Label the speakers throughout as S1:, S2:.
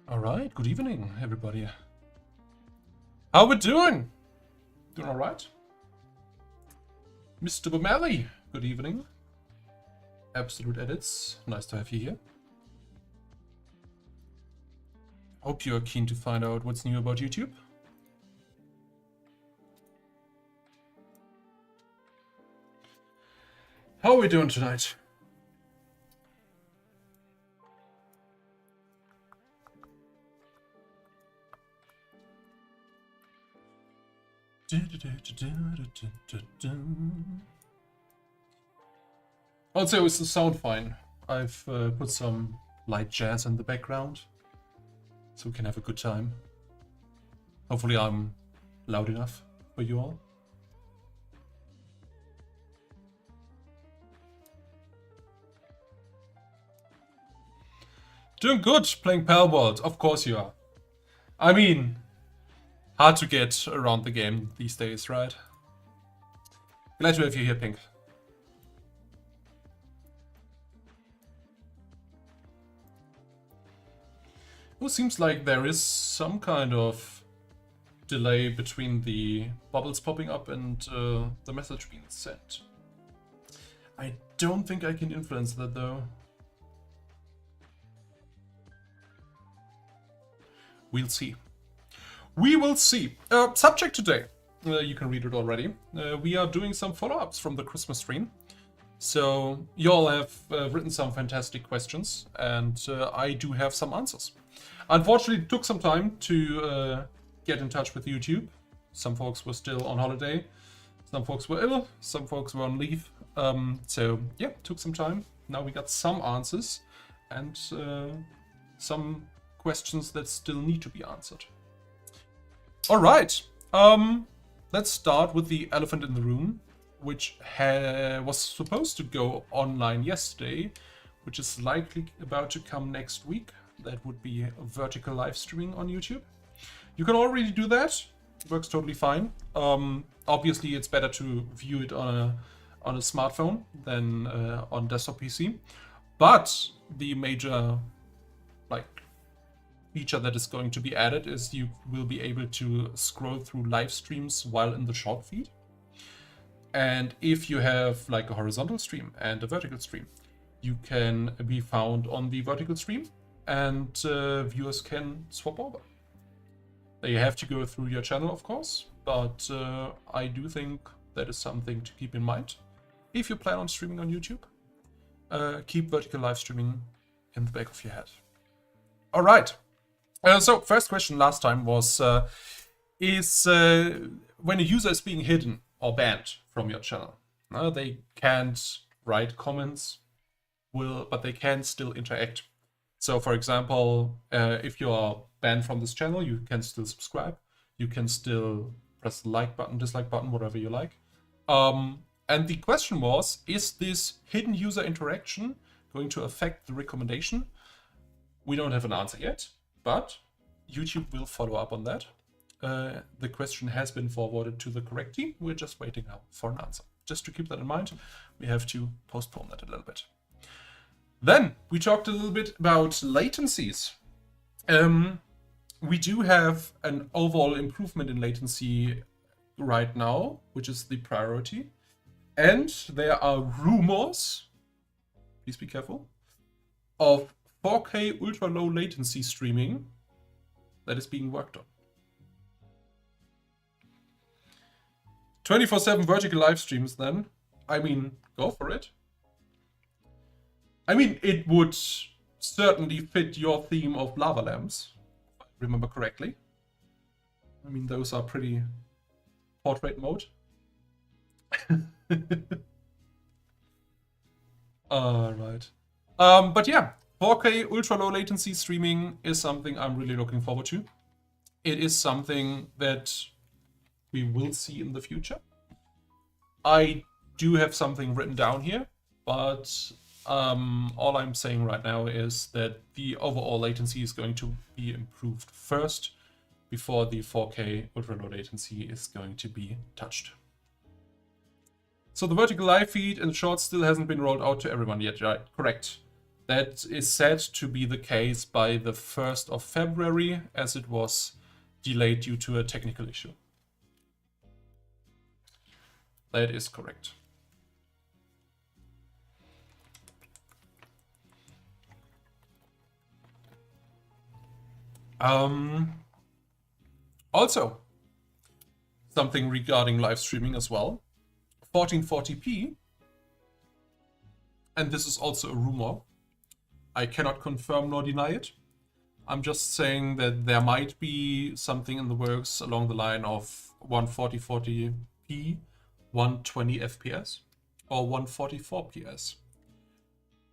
S1: All right, good evening, everybody. How we doing? Doing all right? Mr. Bomeli, good evening. Absolute Edits, nice to have you here. Hope you are keen to find out what's new about YouTube. How are we doing tonight? I'd say it was the sound fine. I've put some light jazz in the background, so we can have a good time. Hopefully I'm loud enough for you all. Doing good, playing Palworld. Of course you are. I mean, hard to get around the game these days, right? Glad to have you here, Pink. It seems like there is some kind of delay between the bubbles popping up and the message being sent. I don't think I can influence that though. We'll see. We will see. Subject today. You can read it already. We are doing some follow-ups from the Christmas stream. So you all have written some fantastic questions, and I do have some answers. Unfortunately, it took some time to get in touch with YouTube. Some folks were still on holiday. Some folks were ill. Some folks were on leave. So yeah, took some time. Now we got some answers and some questions that still need to be answered. All right, let's start with the elephant in the room, which was supposed to go online yesterday, which is likely about to come next week. That would be a vertical live streaming on YouTube. You can already do that. It works totally fine. Obviously, it's better to view it on a smartphone than on desktop PC. But the major feature that is going to be added is you will be able to scroll through live streams while in the short feed. And if you have like a horizontal stream and a vertical stream, you can be found on the vertical stream and viewers can swap over. They have to go through your channel, of course, but I do think that is something to keep in mind. If you plan on streaming on YouTube, keep vertical live streaming in the back of your head. All right. So first question last time was, when a user is being hidden or banned from your channel, they can't write comments, but they can still interact. So for example, if you are banned from this channel, you can still subscribe. You can still press the like button, dislike button, whatever you like. And the question was, is this hidden user interaction going to affect the recommendation? We don't have an answer yet, but YouTube will follow up on that. The question has been forwarded to the correct team. We're just waiting now for an answer. Just to keep that in mind, we have to postpone that a little bit. Then we talked a little bit about latencies. We do have an overall improvement in latency right now, which is the priority. And there are rumors, please be careful, of 4K ultra low latency streaming that is being worked on. 24/7 vertical live streams then. I mean, go for it. I mean, it would certainly fit your theme of lava lamps, if I remember correctly. I mean, those are pretty portrait mode. Alright. But yeah, 4K ultra low latency streaming is something I'm really looking forward to. It is something that we will see in the future. I do have something written down here, but all I'm saying right now is that the overall latency is going to be improved first before the 4K ultra low latency is going to be touched. So the vertical live feed in Shorts still hasn't been rolled out to everyone yet, right? Correct. That is said to be the case by the 1st of February, as it was delayed due to a technical issue. That is correct. Also, something regarding live streaming as well. 1440p, and this is also a rumor. I cannot confirm nor deny it. I'm just saying that there might be something in the works along the line of 1440p, 120 FPS, or 144 PS.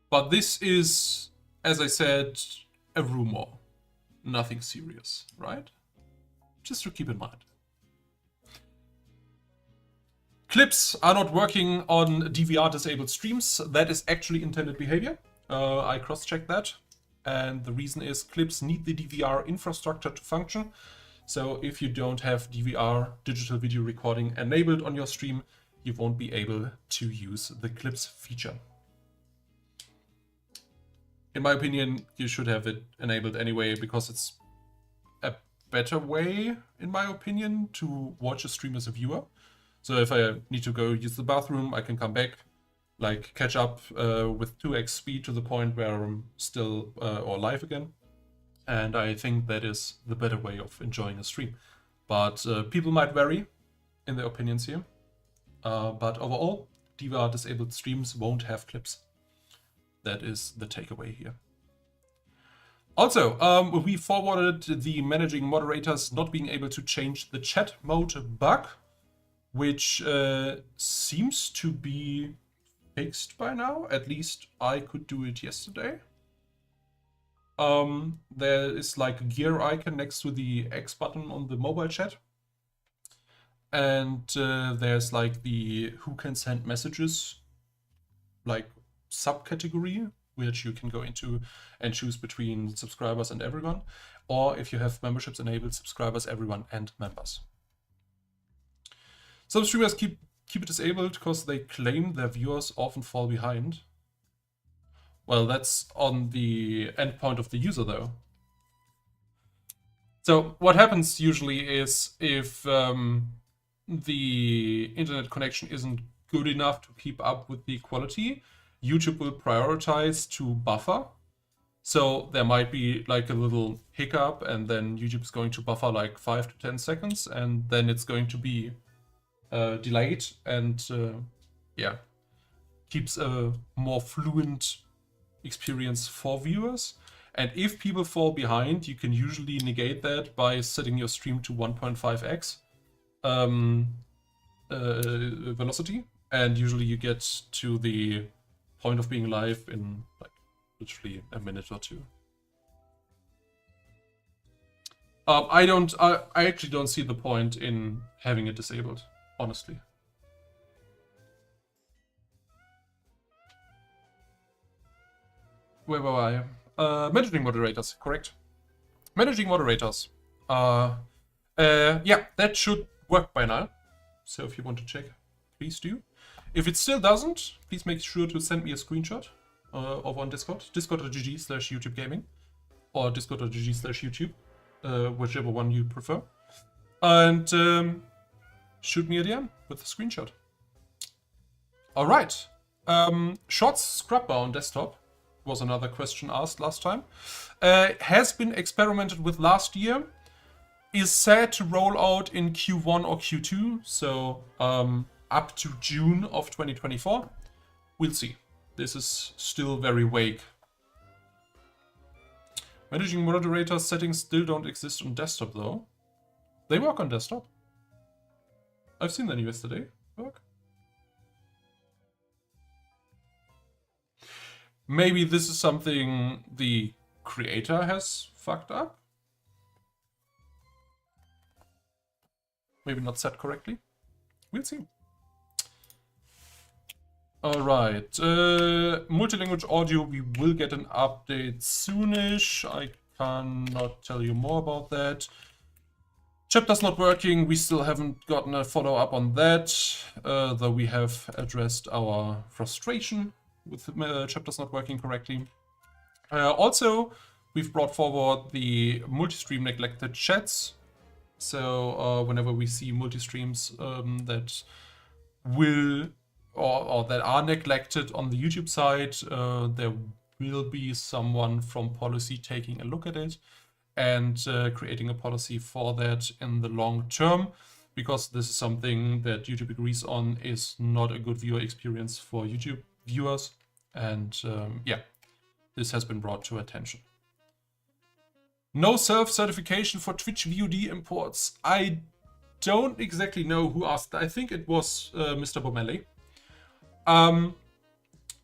S1: But this is, as I said, a rumor. Nothing serious, right? Just to keep in mind. Clips are not working on DVR disabled streams. That is actually intended behavior. I cross-checked that. And the reason is clips need the DVR infrastructure to function. So if you don't have DVR, digital video recording, enabled on your stream, you won't be able to use the clips feature. In my opinion, you should have it enabled anyway, because it's a better way, in my opinion, to watch a stream as a viewer. So if I need to go use the bathroom, I can come back, like catch up with 2x speed to the point where I'm still or live again. And I think that is the better way of enjoying a stream. But people might vary in their opinions here. But overall, DVR disabled streams won't have clips. That is the takeaway here. Also, we forwarded the managing moderators not being able to change the chat mode bug, which seems to be fixed by now. At least I could do it yesterday. There is like a gear icon next to the X button on the mobile chat. And there's like the who can send messages, like subcategory, which you can go into and choose between subscribers and everyone. Or if you have memberships enabled, subscribers, everyone, and members. Some streamers keep it disabled because they claim their viewers often fall behind. Well, that's on the endpoint of the user though. So what happens usually is if the internet connection isn't good enough to keep up with the quality, YouTube will prioritize to buffer. So there might be like a little hiccup, and then YouTube is going to buffer like 5 to 10 seconds, and then it's going to be delayed, and yeah, keeps a more fluent experience for viewers. And if people fall behind, you can usually negate that by setting your stream to 1.5x velocity, and usually you get to the point of being live in like literally a minute or two. I actually don't see the point in having it disabled, honestly. Where were I? Managing moderators, correct. Managing moderators. Yeah, that should work by now. So if you want to check, please do. If it still doesn't, please make sure to send me a screenshot over on Discord. Discord.gg/YouTube Gaming. Or Discord.gg/YouTube. Whichever one you prefer. And shoot me a DM with the screenshot. Alright. Shorts scrub bar on desktop was another question asked last time. Has been experimented with last year. Is said to roll out in Q1 or Q2. So up to June of 2024. We'll see. This is still very vague. Managing moderator settings still don't exist on desktop though. They work on desktop. I've seen them yesterday. Work. Maybe this is something the creator has fucked up. Maybe not set correctly. We'll see. Alright. Multilanguage audio, we will get an update soonish. I cannot tell you more about that. Chapters not working, we still haven't gotten a follow-up on that, though we have addressed our frustration with chapters not working correctly. Also, we've brought forward the multi-stream neglected chats. So whenever we see multi-streams that will or that are neglected on the YouTube side, there will be someone from policy taking a look at it and creating a policy for that in the long term, because this is something that YouTube agrees on is not a good viewer experience for YouTube viewers. And yeah, this has been brought to attention. No self-certification for Twitch VOD imports. I don't exactly know who asked that. I think it was Mr. Bomelli.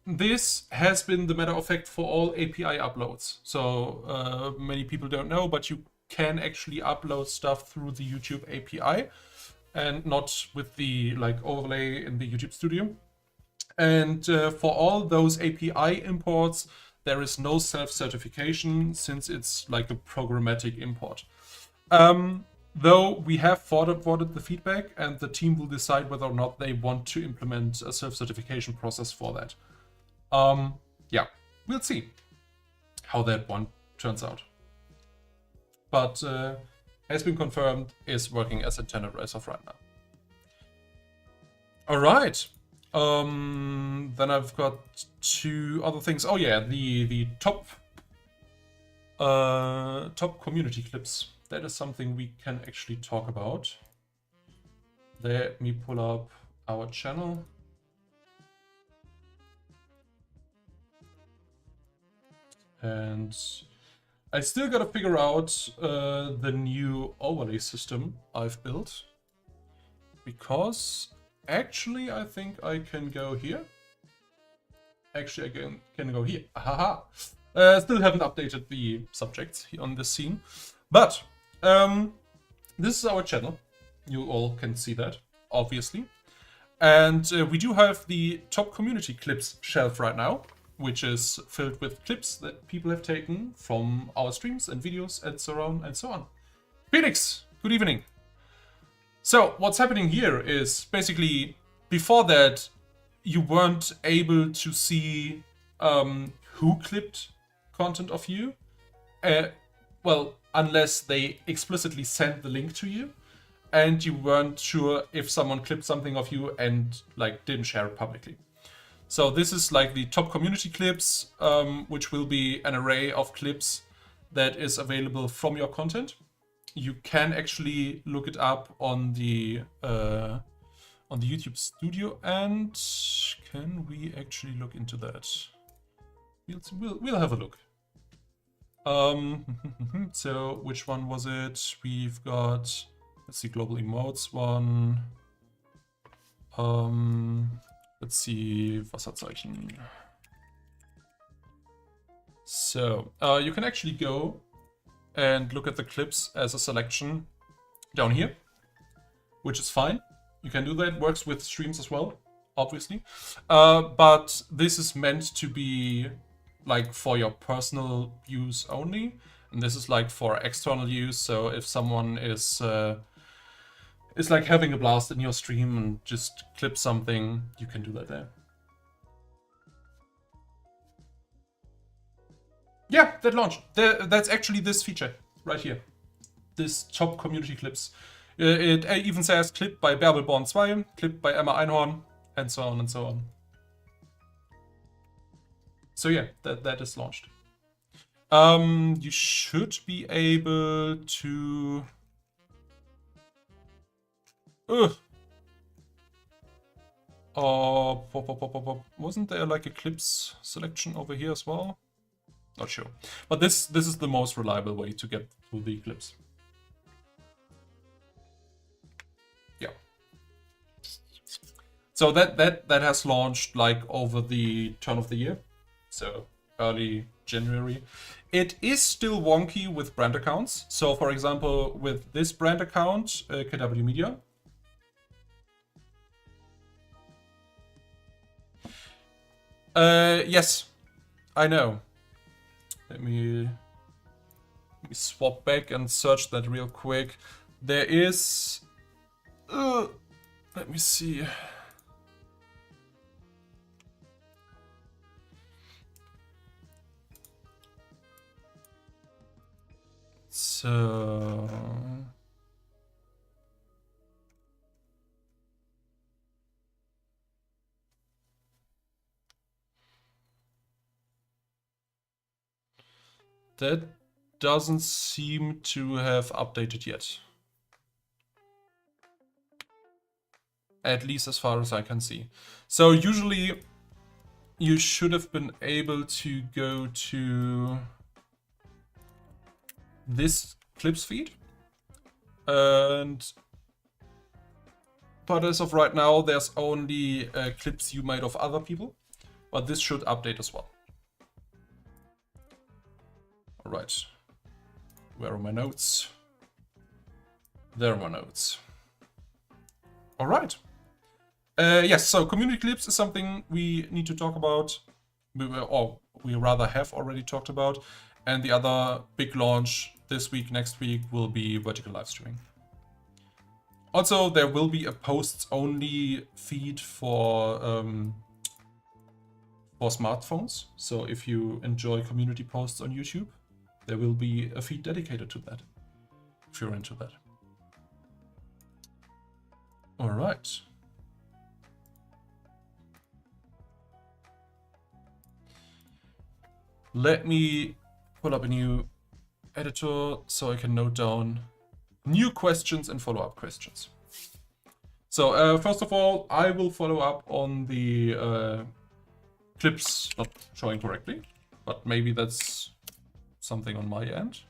S1: This has been the matter of fact for all API uploads. So many people don't know, but you can actually upload stuff through the YouTube API and not with the overlay in the YouTube studio. And for all those API imports, there is no self-certification since it's like a programmatic import. Though we have forwarded the feedback and the team will decide whether or not they want to implement a self-certification process for that. Yeah, we'll see how that one turns out. But has been confirmed, is working as intended as of right now. All right. Then I've got two other things. Oh yeah, the top community clips. That is something we can actually talk about. Let me pull up our channel. And I still gotta figure out the new overlay system I've built, because actually I think I can go here. Actually, I can go here. Ahaha. Still haven't updated the subjects on this scene, but this is our channel. You all can see that, obviously. And we do have the top community clips shelf right now, which is filled with clips that people have taken from our streams and videos and so on and so on. Felix, good evening. So what's happening here is basically, before that, you weren't able to see who clipped content of you. Well, unless they explicitly sent the link to you, and you weren't sure if someone clipped something of you and didn't share it publicly. So this is like the top community clips, which will be an array of clips that is available from your content. You can actually look it up on the YouTube studio, and can we actually look into that? We'll have a look. So which one was it? We've got, let's see, global emotes one. Let's see, Wasserzeichen. So you can actually go and look at the clips as a selection down here, which is fine. You can do that. Works with streams as well, obviously. But this is meant to be for your personal use only, and this is for external use. So if someone is having a blast in your stream and just clip something, you can do that there. Yeah, that launched. That's actually this feature right here. This top community clips. It even says clip by Bärbelborn 2, clip by Emma Einhorn, and so on and so on. So yeah, that is launched. You should be able to... wasn't there a clips selection over here as well? Not sure. But this is the most reliable way to get to the clips. Yeah. So that has launched over the turn of the year. So early January. It is still wonky with brand accounts. So for example, with this brand account, KW Media, yes, I know. Let me swap back and search that real quick. There is... let me see. So... that doesn't seem to have updated yet. At least as far as I can see. So usually you should have been able to go to this clips feed. But as of right now, there's only clips you made of other people. But this should update as well. All right. Where are my notes? There are my notes. All right. Yes, so community clips is something we need to talk about, or we rather have already talked about. And the other big launch this week, next week, will be vertical live streaming. Also, there will be a posts-only feed for smartphones. So if you enjoy community posts on YouTube, there will be a feed dedicated to that, if you're into that. All right. Let me pull up a new editor so I can note down new questions and follow-up questions. So first of all, I will follow up on the clips not showing correctly, but maybe that's something on my end.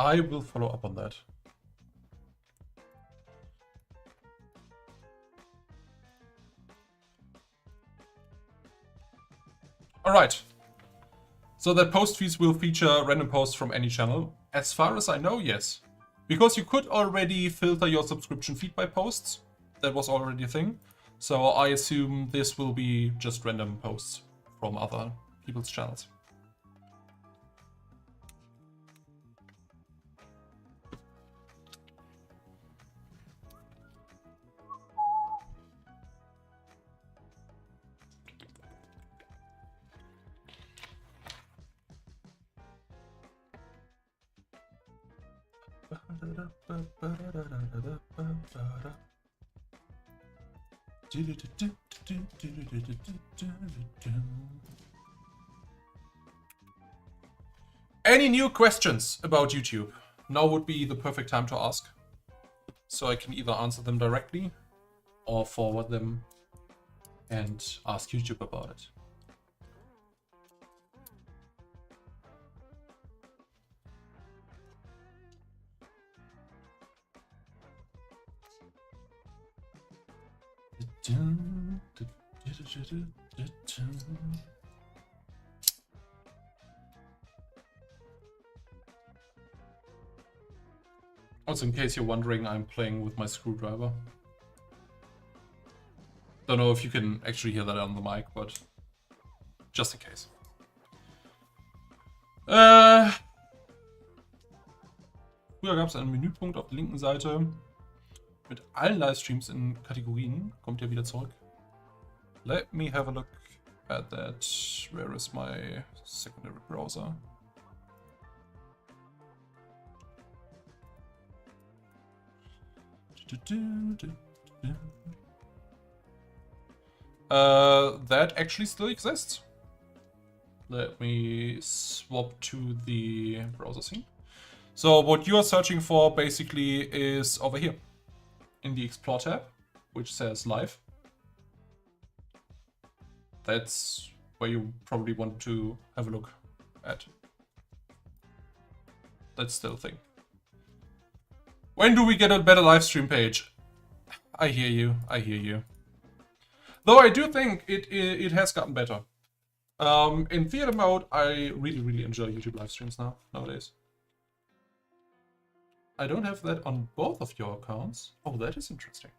S1: I will follow up on that. All right. So that post feeds will feature random posts from any channel. As far as I know, yes. Because you could already filter your subscription feed by posts. That was already a thing. So I assume this will be just random posts from other people's channels. Any new questions about YouTube? Now would be the perfect time to ask. So I can either answer them directly or forward them and ask YouTube about it. Also, in case you're wondering, I'm playing with my screwdriver. Don't know if you can actually hear that on the mic, but just in case. Früher gab es einen Menüpunkt auf der linken Seite mit allen Livestreams in Kategorien. Kommt ja wieder zurück. Let me have a look at that. Where is my secondary browser? That actually still exists. Let me swap to the browser scene. So what you are searching for basically is over here in the Explore tab, which says Live. That's where you probably want to have a look at. That's still a thing. When do we get a better live stream page? I hear you. I hear you. Though I do think it has gotten better. In theater mode, I really enjoy YouTube live streams nowadays. I don't have that on both of your accounts. Oh, that is interesting.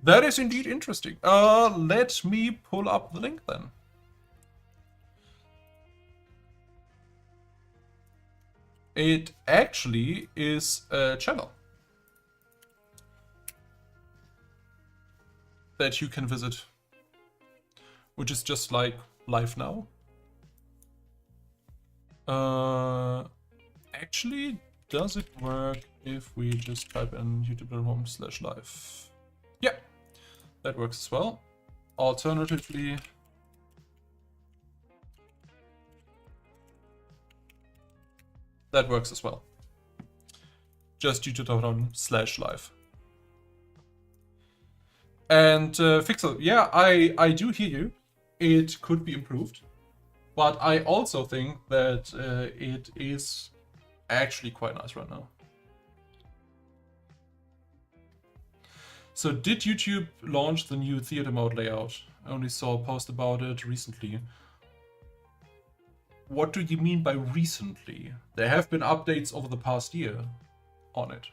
S1: That is indeed interesting. Let me pull up the link then. It actually is a channel that you can visit, which is just like live now. Actually, does it work if we just type in youtube.com/live? Yeah, that works as well. Alternatively, that works as well. Just youtube.com/live. And Fixel, yeah, I do hear you. It could be improved. But I also think that it is actually quite nice right now. So did YouTube launch the new theater mode layout? I only saw a post about it recently. What do you mean by recently? There have been updates over the past year on it.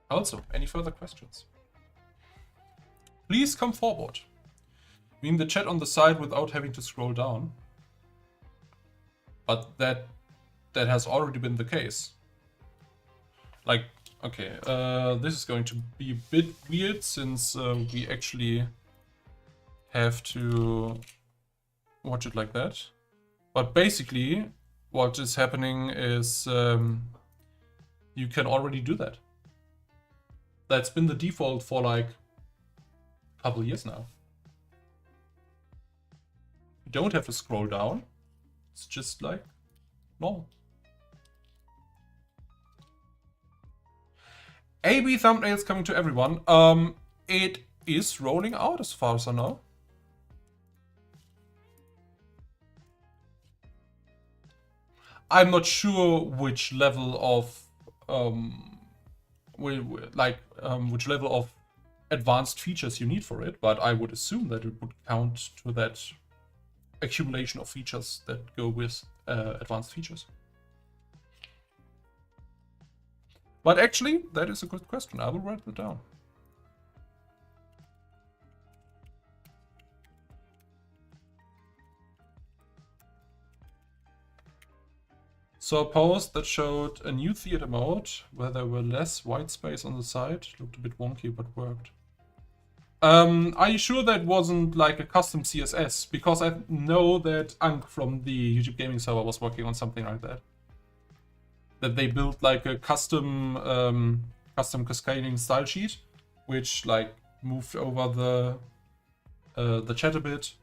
S1: Also, any further questions? Please come forward. Mean the chat on the side without having to scroll down. But that has already been the case. Like, okay, this is going to be a bit weird since we actually have to watch it like that. But basically, what is happening is you can already do that. That's been the default for like a couple years now. You don't have to scroll down. It's just like normal. AB thumbnails coming to everyone. It is rolling out as far as I know. I'm not sure which level of which level of advanced features you need for it, but I would assume that it would count to that accumulation of features that go with advanced features. But actually, that is a good question. I will write that down. So a post that showed a new theater mode where there were less white space on the side. Looked a bit wonky, but worked. Are you sure that wasn't like a custom CSS? Because I know that Ank from the YouTube gaming server was working on something like that. That they built like a custom cascading style sheet, which like moved over the chat a bit,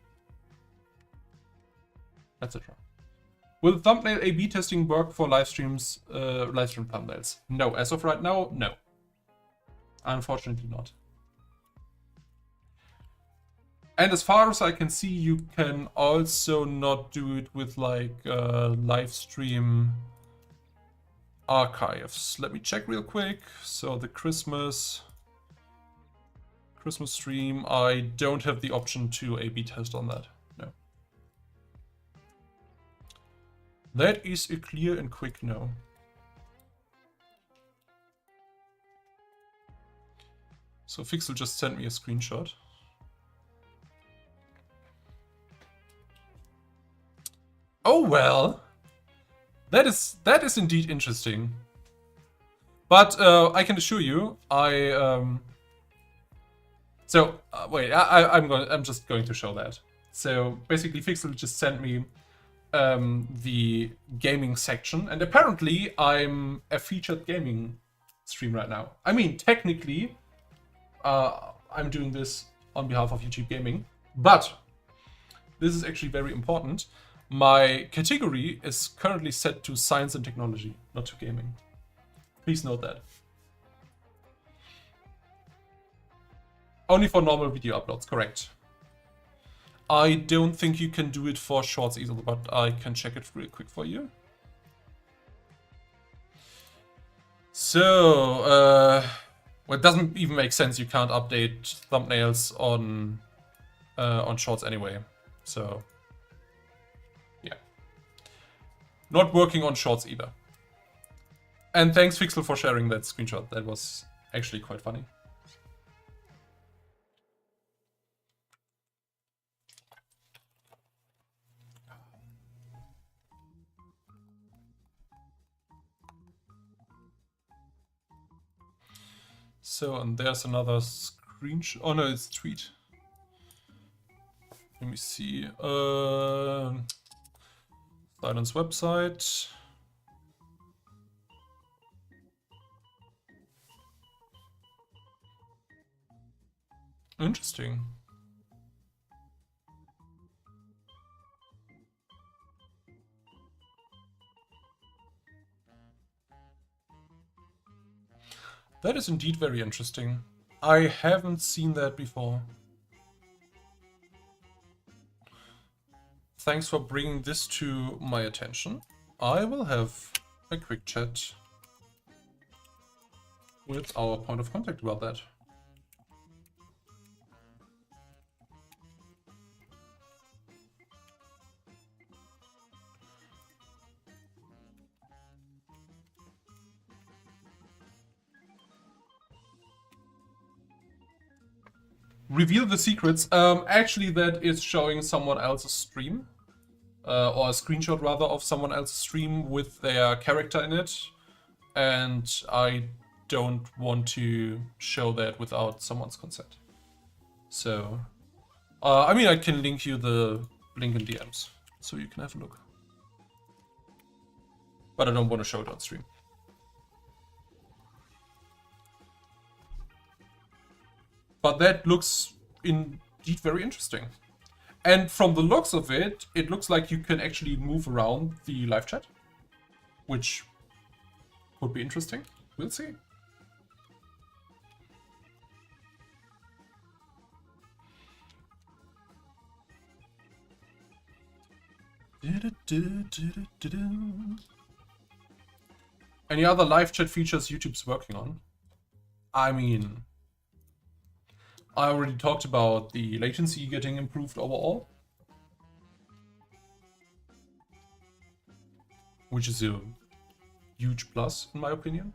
S1: etc. Will thumbnail A/B testing work for live stream thumbnails? No, as of right now, no. Unfortunately not. And as far as I can see, you can also not do it with like live stream archives. Let me check real quick. So the Christmas stream, I don't have the option to A/B test on that. No. That is a clear and quick no. So Fixel just sent me a screenshot. Oh well, that is indeed interesting. But I can assure you, I'm just going to show that. So basically, Fixel just sent me the gaming section, and apparently I'm a featured gaming stream right now. I mean, technically, I'm doing this on behalf of YouTube Gaming, but this is actually very important. My category is currently set to science and technology, not to gaming. Please note that. Only for normal video uploads, correct. I don't think you can do it for shorts either, but I can check it real quick for you. So, well, it doesn't even make sense. You can't update thumbnails on shorts anyway. So, yeah. Not working on shorts either. And thanks, Fixel, for sharing that screenshot. That was actually quite funny. So, and there's another screenshot. Oh no, it's a tweet. Let me see. Silence website. Interesting. That is indeed very interesting. I haven't seen that before. Thanks for bringing this to my attention. I will have a quick chat with our point of contact about that. Reveal the secrets. Actually, that is showing someone else's stream. Or a screenshot, rather, of someone else's stream with their character in it. And I don't want to show that without someone's consent. So, I mean, I can link you the link in DMs, so you can have a look. But I don't want to show it on stream. But that looks indeed very interesting. And from the looks of it, it looks like you can actually move around the live chat, which could be interesting. We'll see. Any other live chat features YouTube's working on? I mean, I already talked about the latency getting improved overall, which is a huge plus in my opinion.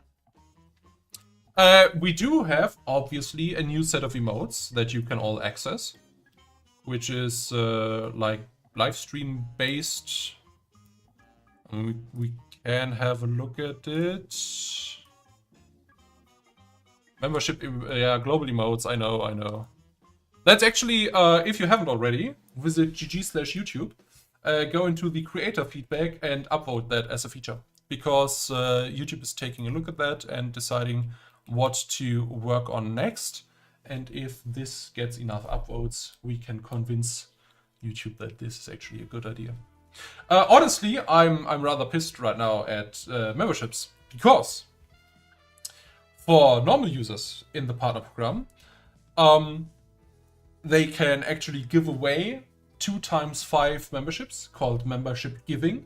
S1: We do have, obviously, a new set of emotes that you can all access, which is like live stream based. We can have a look at it. Membership, yeah, global emotes, I know. That's actually, if you haven't already, visit gg/YouTube, go into the creator feedback and upvote that as a feature. Because YouTube is taking a look at that and deciding what to work on next. And if this gets enough upvotes, we can convince YouTube that this is actually a good idea. Honestly, I'm rather pissed right now at memberships, because for normal users in the partner program, they can actually give away 2 times 5 memberships called membership giving,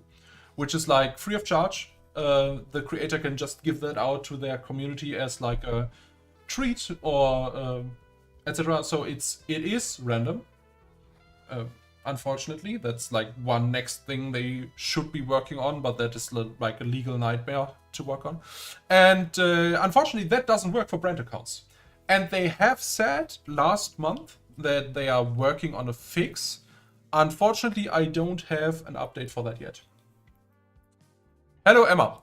S1: which is like free of charge. The creator can just give that out to their community as like a treat or etc. So it is random. Unfortunately, that's like one next thing they should be working on, but that is like a legal nightmare to work on. And unfortunately, that doesn't work for brand accounts. And they have said last month that they are working on a fix. Unfortunately, I don't have an update for that yet. Hello, Emma.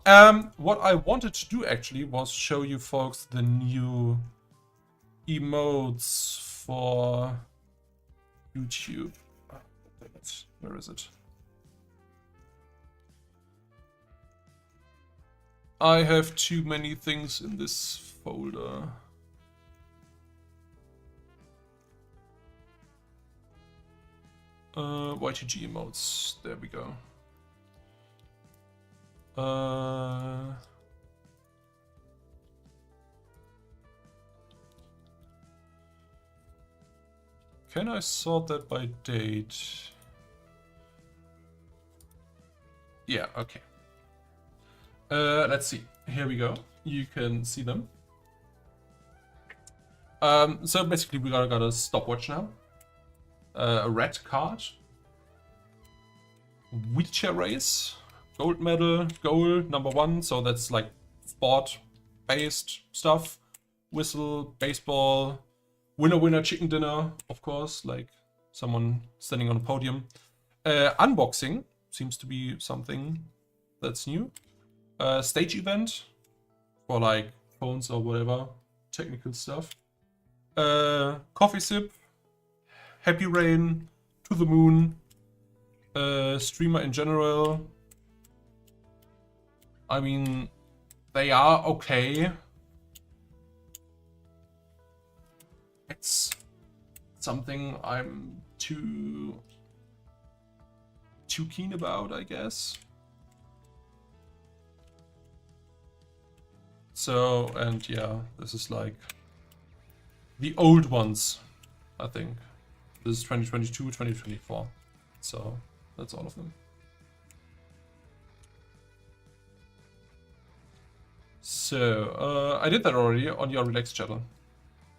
S1: What I wanted to do actually was show you folks the new emotes for YouTube. Where is it? I have too many things in this folder. YTG emotes. There we go. Can I sort that by date? Yeah, okay. Let's see. Here we go. You can see them. So basically we got a stopwatch now. A red card. Wheelchair race. Gold medal. Goal #1. So that's like sport-based stuff. Whistle, baseball. Winner, chicken dinner, of course, like someone standing on a podium. Unboxing seems to be something that's new. Stage event for like phones or whatever, technical stuff. Coffee sip, happy rain, to the moon, streamer in general. I mean, they are okay. It's something I'm too keen about, I guess. So, and yeah, this is like the old ones, I think. This is 2022, 2024. So that's all of them. So, I did that already on your Relax channel.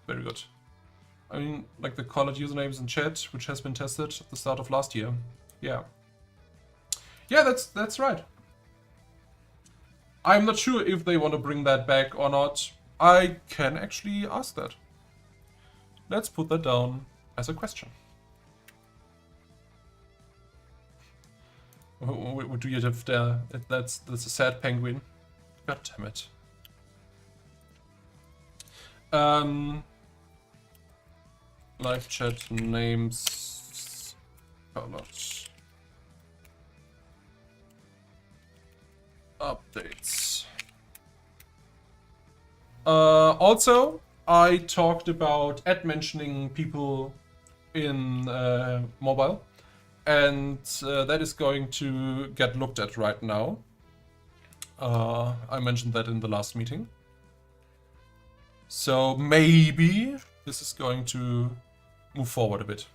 S1: Very good. I mean, like the colored usernames in chat, which has been tested at the start of last year. Yeah. Yeah, that's right. I'm not sure if they want to bring that back or not. I can actually ask that. Let's put that down as a question. What do you have there? That's a sad penguin. God damn it. Live chat names. Colors. Updates. Also, I talked about mentioning people in mobile, and that is going to get looked at right now. I mentioned that in the last meeting. So maybe this is going to move forward a bit.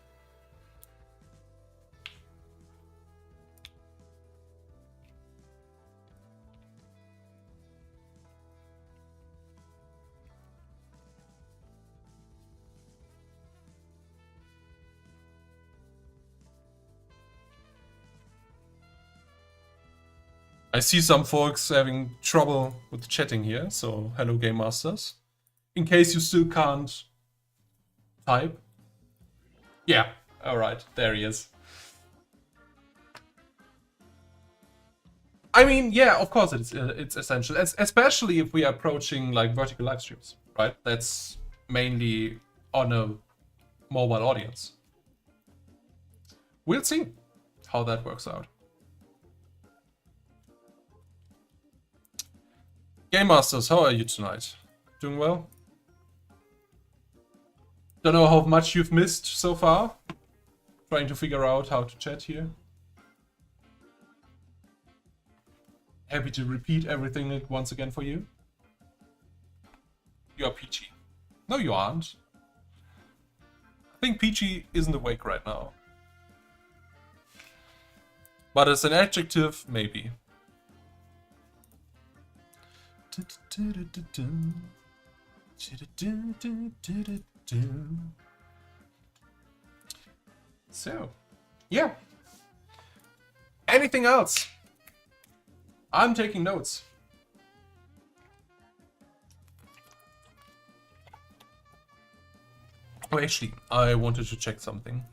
S1: I see some folks having trouble with chatting here, so hello Game Masters. In case you still can't type. Yeah, alright, there he is. I mean, yeah, of course it's essential, especially if we are approaching like vertical live streams, right? That's mainly on a mobile audience. We'll see how that works out. Game Masters, how are you tonight? Doing well? Don't know how much you've missed so far. Trying to figure out how to chat here. Happy to repeat everything once again for you. You are peachy. No, you aren't. I think peachy isn't awake right now. But as an adjective, maybe. So, yeah. Anything else? I'm taking notes. Oh, actually, I wanted to check something.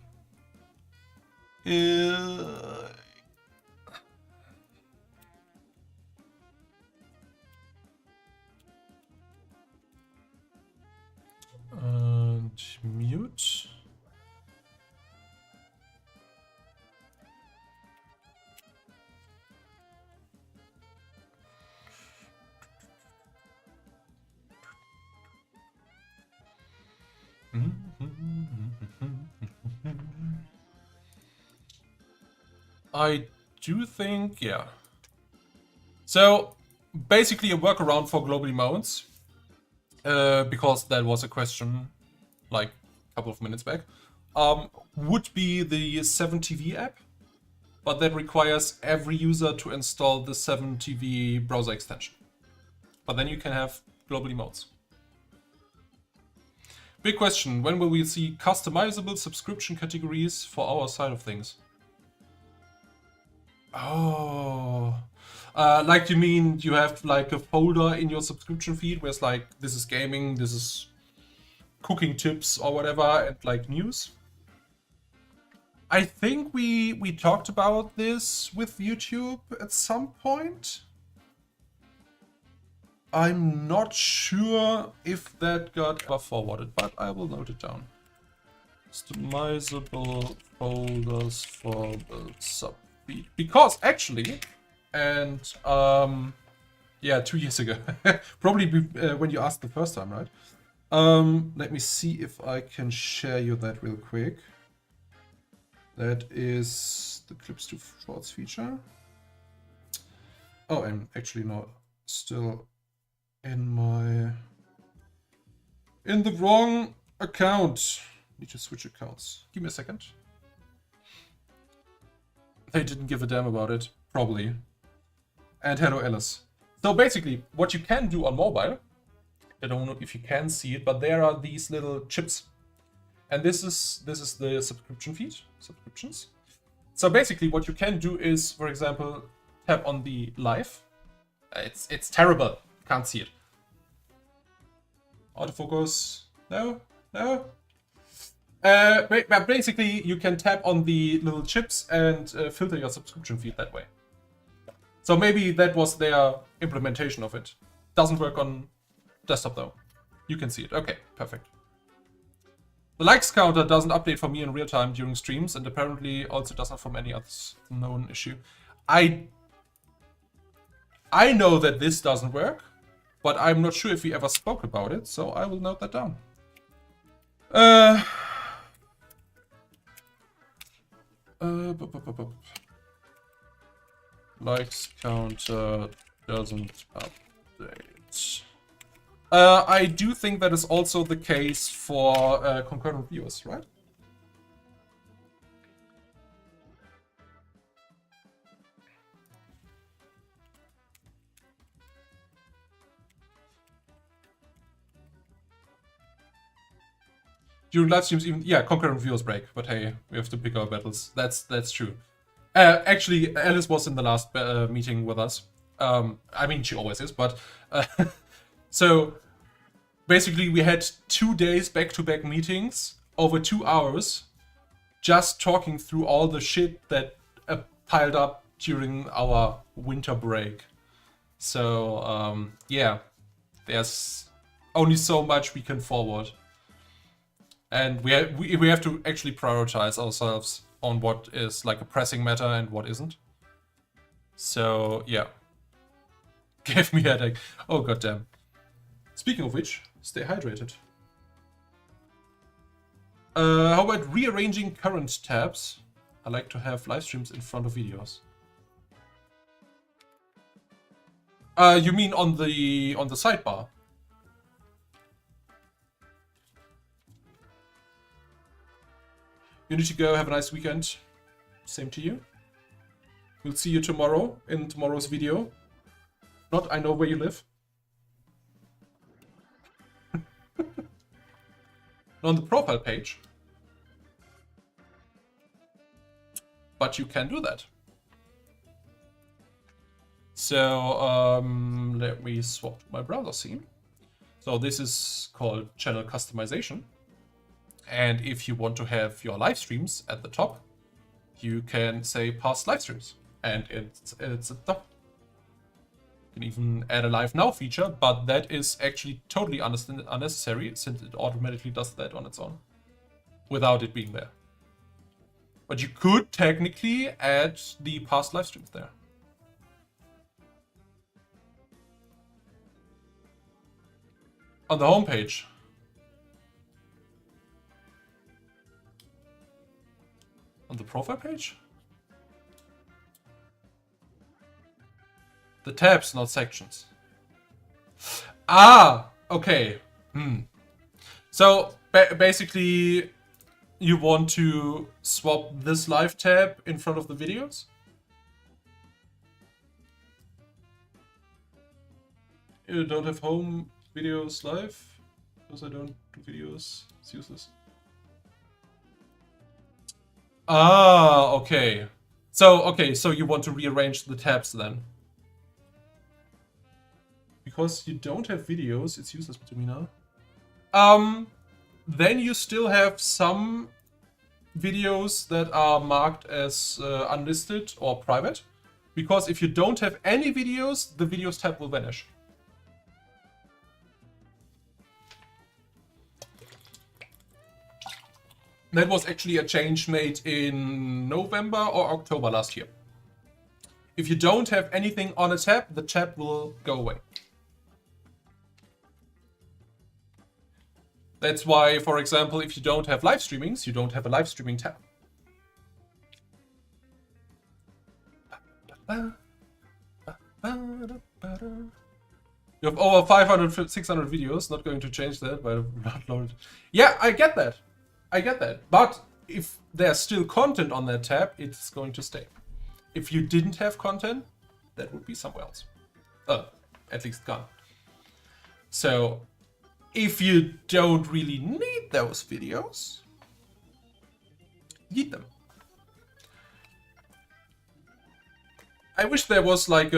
S1: And mute. I do think, yeah. So basically a workaround for global emotes, because that was a question like a couple of minutes back, would be the 7TV app, but that requires every user to install the 7TV browser extension. But then you can have global emotes. Big question, when will we see customizable subscription categories for our side of things? Oh, like you mean you have like a folder in your subscription feed where it's like, this is gaming, this is cooking tips or whatever, and like news? I think we talked about this with YouTube at some point. I'm not sure if that got forwarded, but I will note it down. Customizable folders for the subfeed. Because actually, and yeah, 2 years ago, probably when you asked the first time, right? Let me see if I can share you that real quick. That is the clips to shorts feature. Oh, I'm actually not still in the wrong account. Need to switch accounts. Give me a second. They didn't give a damn about it, probably. And hello, Alice. So basically, what you can do on mobile, I don't know if you can see it, but there are these little chips. And this is the subscription feed, subscriptions. So basically what you can do is, for example, tap on the live. It's terrible, can't see it. Autofocus, no. But basically you can tap on the little chips and filter your subscription feed that way. So maybe that was their implementation of it. Doesn't work on desktop though. You can see it, okay, perfect. The likes counter doesn't update for me in real time during streams, and apparently also doesn't from any other known issue. I know that this doesn't work, but I'm not sure if we ever spoke about it, so I will note that down. Likes counter doesn't update. I do think that is also the case for concurrent viewers, right? During live streams, even concurrent viewers break, but hey, we have to pick our battles. That's true. Actually, Alice was in the last meeting with us. I mean, she always is, but so basically we had 2 days back-to-back meetings over 2 hours, just talking through all the shit that piled up during our winter break. So yeah, there's only so much we can forward. And we have to actually prioritize ourselves on what is like a pressing matter and what isn't. So yeah, gave me a headache. Oh goddamn. Speaking of which, stay hydrated. How about rearranging current tabs? I like to have live streams in front of videos. You mean on the sidebar? You need to go. Have a nice weekend. Same to you. We'll see you tomorrow in tomorrow's video. Not I know where you live. On the profile page. But you can do that. So let me swap to my browser scene. So this is called channel customization. And if you want to have your live streams at the top, you can say past live streams, and it's at the top. You can even add a live now feature, but that is actually totally unnecessary since it automatically does that on its own without it being there. But you could technically add the past live streams there. On the homepage. On the profile page? The tabs, not sections. Ah, okay. So basically, you want to swap this live tab in front of the videos? You don't have home videos live? Because I don't do videos. It's useless. Ah, okay. So you want to rearrange the tabs then? Because you don't have videos, it's useless to me now. Then you still have some videos that are marked as unlisted or private. Because if you don't have any videos, the videos tab will vanish. That was actually a change made in November or October last year. If you don't have anything on a tab, the tab will go away. That's why, for example, if you don't have live streamings, you don't have a live streaming tab. You have over 500, 600 videos, not going to change that, but upload it. Yeah, I get that. I get that. But if there's still content on that tab, it's going to stay. If you didn't have content, that would be somewhere else. At least gone. So, if you don't really need those videos, delete them. I wish there was like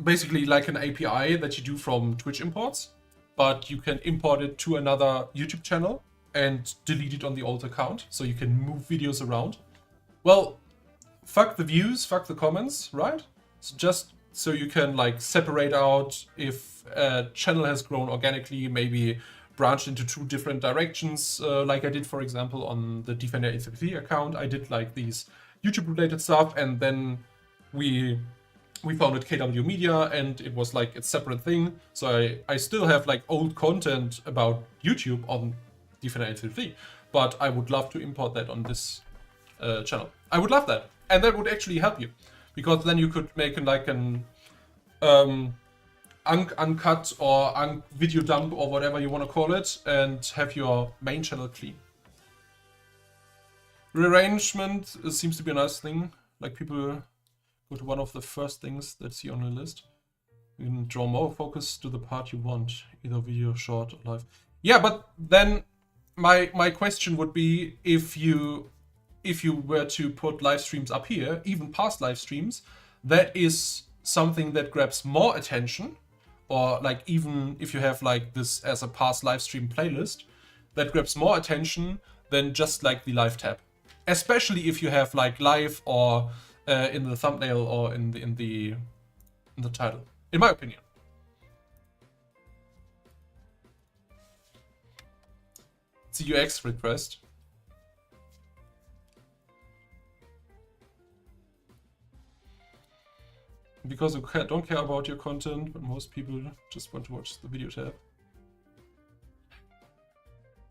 S1: basically like an API that you do from Twitch imports, but you can import it to another YouTube channel and delete it on the old account, so you can move videos around. Well, fuck the views, fuck the comments, right? So just so you can like separate out if a channel has grown organically, maybe branched into 2 different directions, like I did, for example, on the Defender 833 account. I did like these YouTube related stuff, and then we founded KW Media, and it was like a separate thing. So I still have like old content about YouTube on Defender 833, but I would love to import that on this channel. I would love that, and that would actually help you, because then you could make like an uncut or video dump or whatever you want to call it, and have your main channel clean. Rearrangement seems to be a nice thing. Like, people go to one of the first things that's here on the list. You can draw more focus to the part you want, either video, short, or live. Yeah, but then my question would be, if you were to put live streams up here, even past live streams, that is something that grabs more attention. Or like, even if you have like this as a past live stream playlist, that grabs more attention than just like the live tab. Especially if you have like live or in the thumbnail or in the title, in my opinion. It's a UX request. Because you don't care about your content, but most people just want to watch the video tab.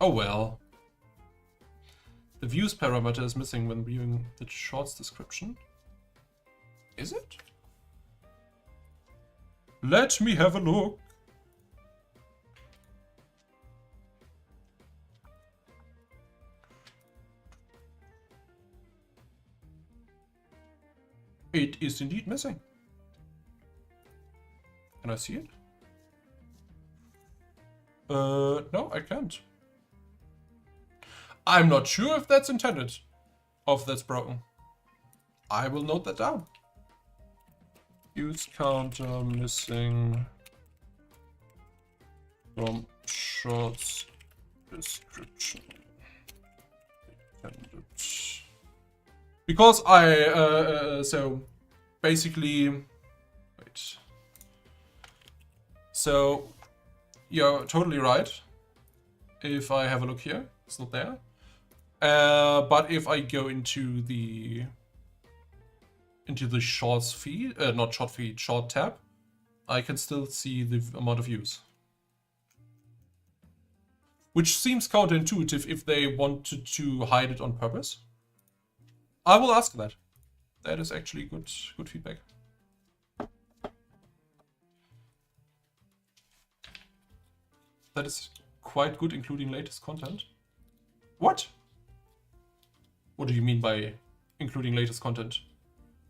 S1: Oh well. The views parameter is missing when viewing the shorts description. Is it? Let me have a look. It is indeed missing. Can I see it? No, I can't. I'm not sure if that's intended, or if that's broken. I will note that down. Views counter missing from shorts description. Because so basically, wait. So you're totally right. If I have a look here, it's not there. But if I go into the shorts feed, not short feed, short tab, I can still see the amount of views. Which seems counterintuitive if they wanted to hide it on purpose. I will ask that. That is actually good feedback. That is quite good, including latest content. What? What do you mean by including latest content?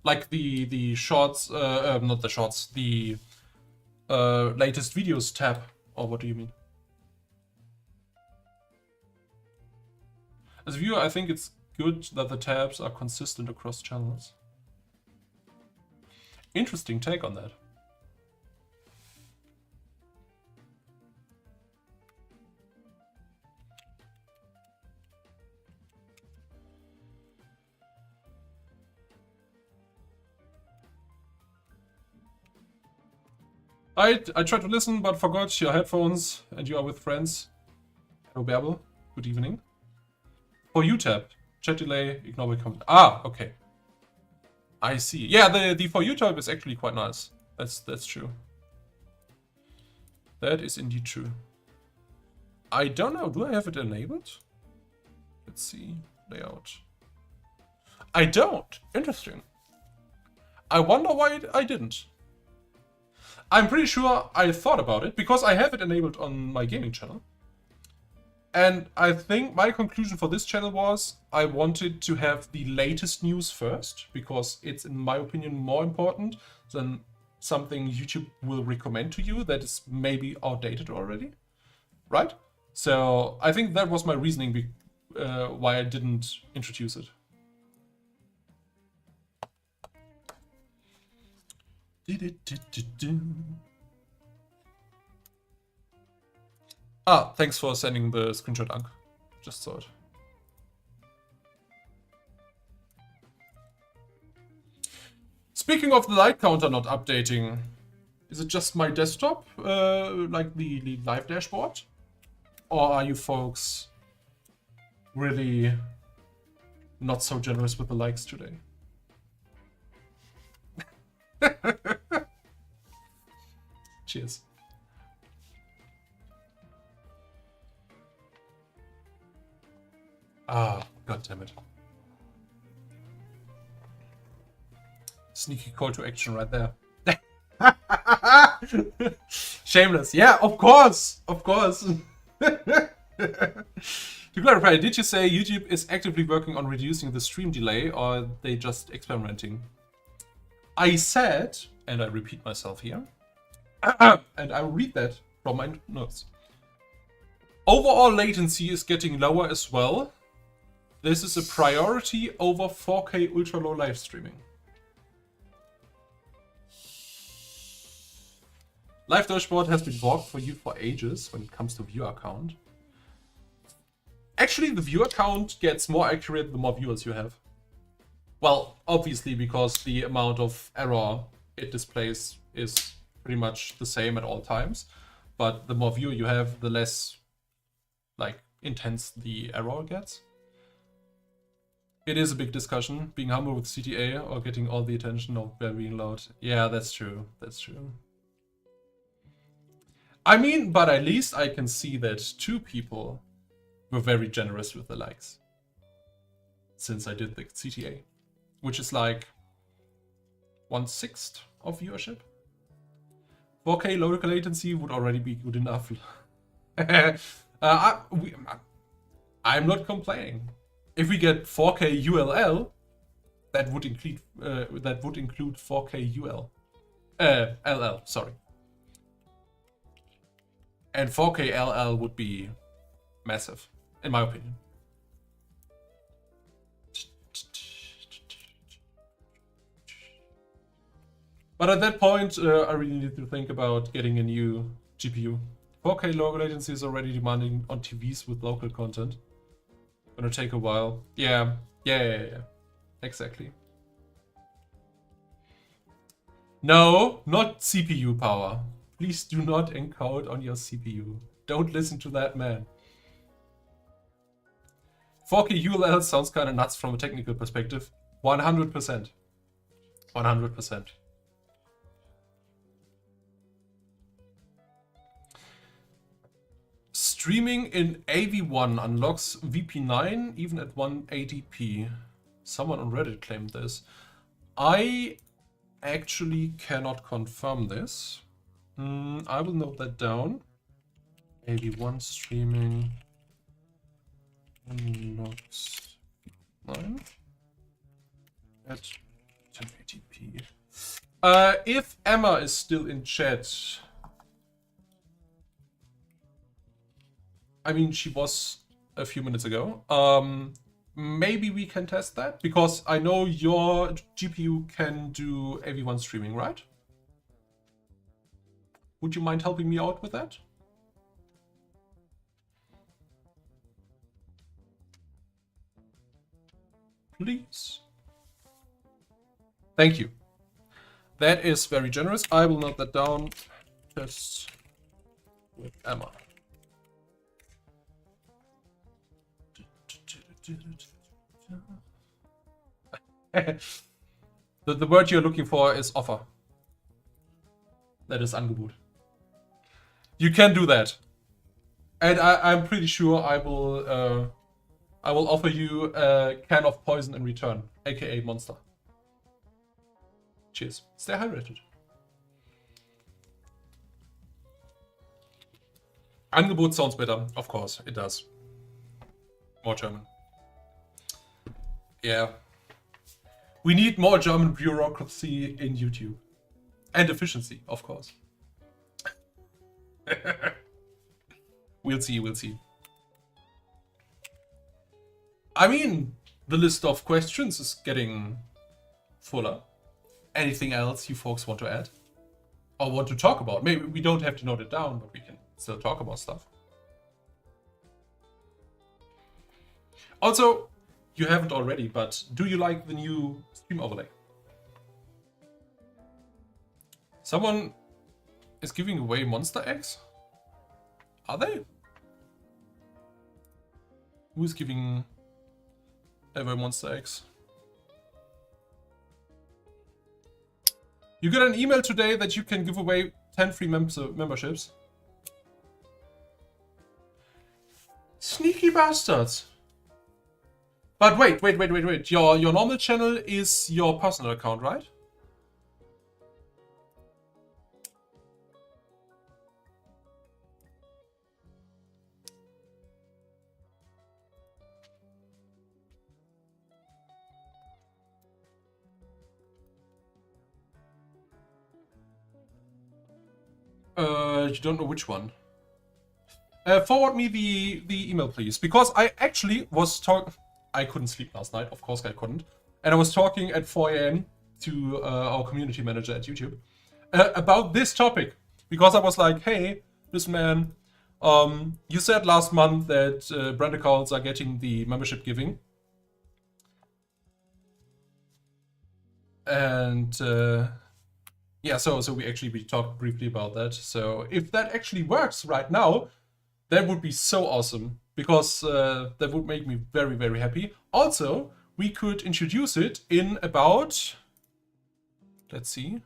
S1: Like the shorts, not the shorts, the latest videos tab, or what do you mean? As a viewer, I think it's good that the tabs are consistent across channels. Interesting take on that. I tried to listen, but forgot your headphones, and you are with friends. Hello, Bärbel. Good evening. For you tab, chat delay, ignore comment. Ah, okay. I see. Yeah, the For You tab is actually quite nice. That's true. That is indeed true. I don't know. Do I have it enabled? Let's see. Layout. I don't. Interesting. I wonder why I didn't. I'm pretty sure I thought about it because I have it enabled on my gaming channel. And I think my conclusion for this channel was I wanted to have the latest news first because it's, in my opinion, more important than something YouTube will recommend to you that is maybe outdated already, right? So I think that was my reasoning why I didn't introduce it. Ah, thanks for sending the screenshot, Ank. Just saw it. Speaking of the light counter not updating, is it just my desktop, like the live dashboard? Or are you folks really not so generous with the likes today? Cheers. Ah, god damn it. Sneaky call to action right there. Shameless. Yeah, of course. Of course. To clarify, did you say YouTube is actively working on reducing the stream delay, or are they just experimenting? I said, and I repeat myself here, and I'll read that from my notes. Overall latency is getting lower as well. This is a priority over 4K ultra low live streaming. Live dashboard has been blocked for you for ages when it comes to viewer count. Actually, the viewer count gets more accurate the more viewers you have. Well, obviously, because the amount of error it displays is pretty much the same at all times. But the more viewer you have, the less intense the error gets. It is a big discussion, being humble with CTA or getting all the attention of being loud. Yeah, that's true. That's true. I mean, but at least I can see that 2 people were very generous with the likes since I did the CTA, which is like 1/6 of viewership. 4K local latency would already be good enough. I'm not complaining. If we get 4K ULL, that would include 4K UL, LL. Sorry. And 4K LL would be massive, in my opinion. But at that point, I really need to think about getting a new GPU. 4K low latency is already demanding on TVs with local content. Gonna take a while. Yeah. Exactly. No, not CPU power. Please do not encode on your CPU. Don't listen to that man. 4K ULL sounds kind of nuts from a technical perspective. 100%. 100%. Streaming in AV1 unlocks VP9 even at 180p. Someone on Reddit claimed this. I actually cannot confirm this. I will note that down. AV1 streaming unlocks 9 at 1080p. If Emma is still in chat, I mean, she was a few minutes ago. Maybe we can test that, because I know your GPU can do AV1 streaming, right? Would you mind helping me out with that? Please. Thank you. That is very generous. I will note that down. Test with Emma. The word you're looking for is offer. That is Angebot. You can do that. And I'm pretty sure I will offer you a can of poison in return, aka Monster. Cheers. Stay hydrated. Angebot sounds better. Of course, it does. More German. Yeah. We need more German bureaucracy in YouTube. And efficiency, of course. We'll see, we'll see. I mean, the list of questions is getting fuller. Anything else you folks want to add? Or want to talk about? Maybe we don't have to note it down, but we can still talk about stuff. Also, you haven't already, but do you like the new stream overlay? Someone is giving away monster eggs? Are they? Who is giving away monster eggs? You got an email today that you can give away 10 free memberships. Sneaky bastards. But wait. Your normal channel is your personal account, right? You don't know which one. Forward me the email, please, because I actually was I couldn't sleep last night. Of course I couldn't. And I was talking at 4 a.m. to our community manager at YouTube about this topic, because I was like, hey, this man, you said last month that brand accounts are getting the membership giving. And yeah, so we talked briefly about that. So if that actually works right now, that would be so awesome, because that would make me very, very happy. Also, we could introduce it in about, let's see,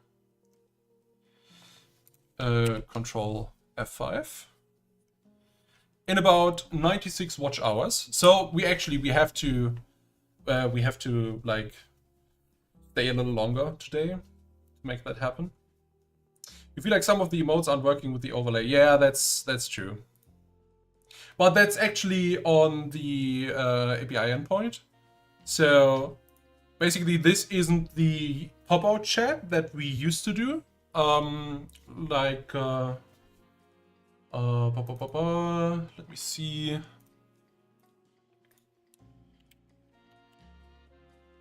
S1: Control F5, in about 96 watch hours. So we have to like stay a little longer today to make that happen. You feel like some of the emotes aren't working with the overlay. Yeah, that's true. But that's actually on the API endpoint. So basically this isn't the pop-out chat that we used to do. Let me see.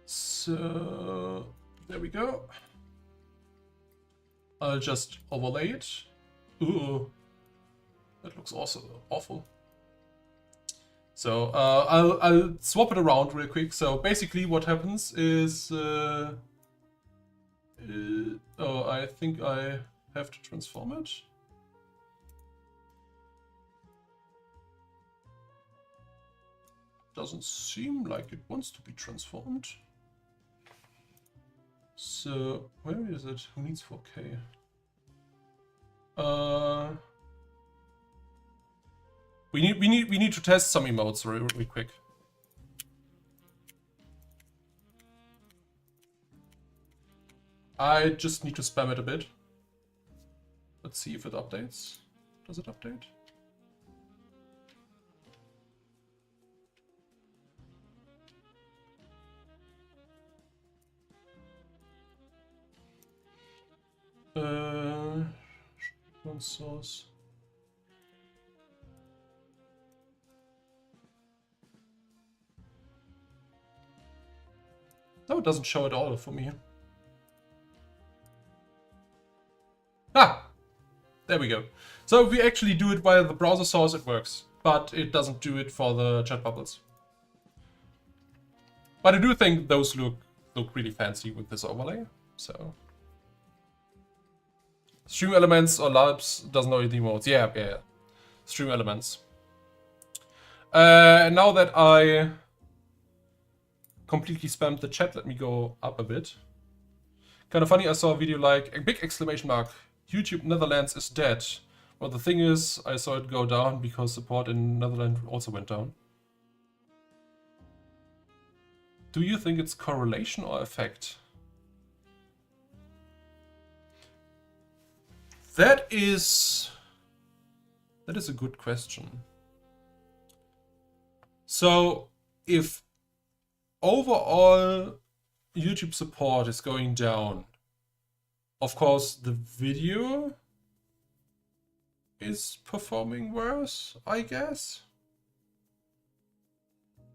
S1: So there we go. I'll just overlay it. Ooh, that looks also awful. So I'll swap it around real quick. So basically what happens is, oh, I think I have to transform it. Doesn't seem like it wants to be transformed. So where is it? Who needs 4K? We need to test some emotes real quick. I just need to spam it a bit. Let's see if it updates. Does it update? One source. No, it doesn't show at all for me. Ah! There we go. So if we actually do it via the browser source, it works. But it doesn't do it for the chat bubbles. But I do think those look really fancy with this overlay. So stream elements or labs doesn't know the emotes. Yeah. Stream elements. And now that I completely spammed the chat, let me go up a bit. Kind of funny, I saw a video like a big exclamation mark. YouTube Netherlands is dead. Well, the thing is, I saw it go down because support in Netherlands also went down. Do you think it's correlation or effect? That is a good question. So if overall YouTube support is going down, of course the video is performing worse, I guess.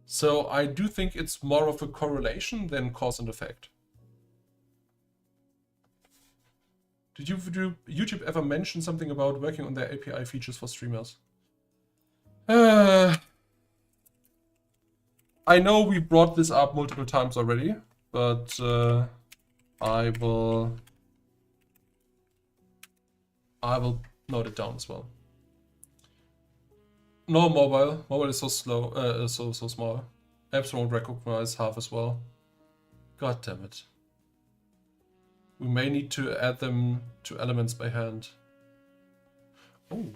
S1: So I do think it's more of a correlation than cause and effect. Did YouTube ever mention something about working on their API features for streamers? I know we brought this up multiple times already, but I will note it down as well. No mobile. Mobile is so slow, so small. Apps won't recognize half as well. God damn it. We may need to add them to elements by hand. Ooh.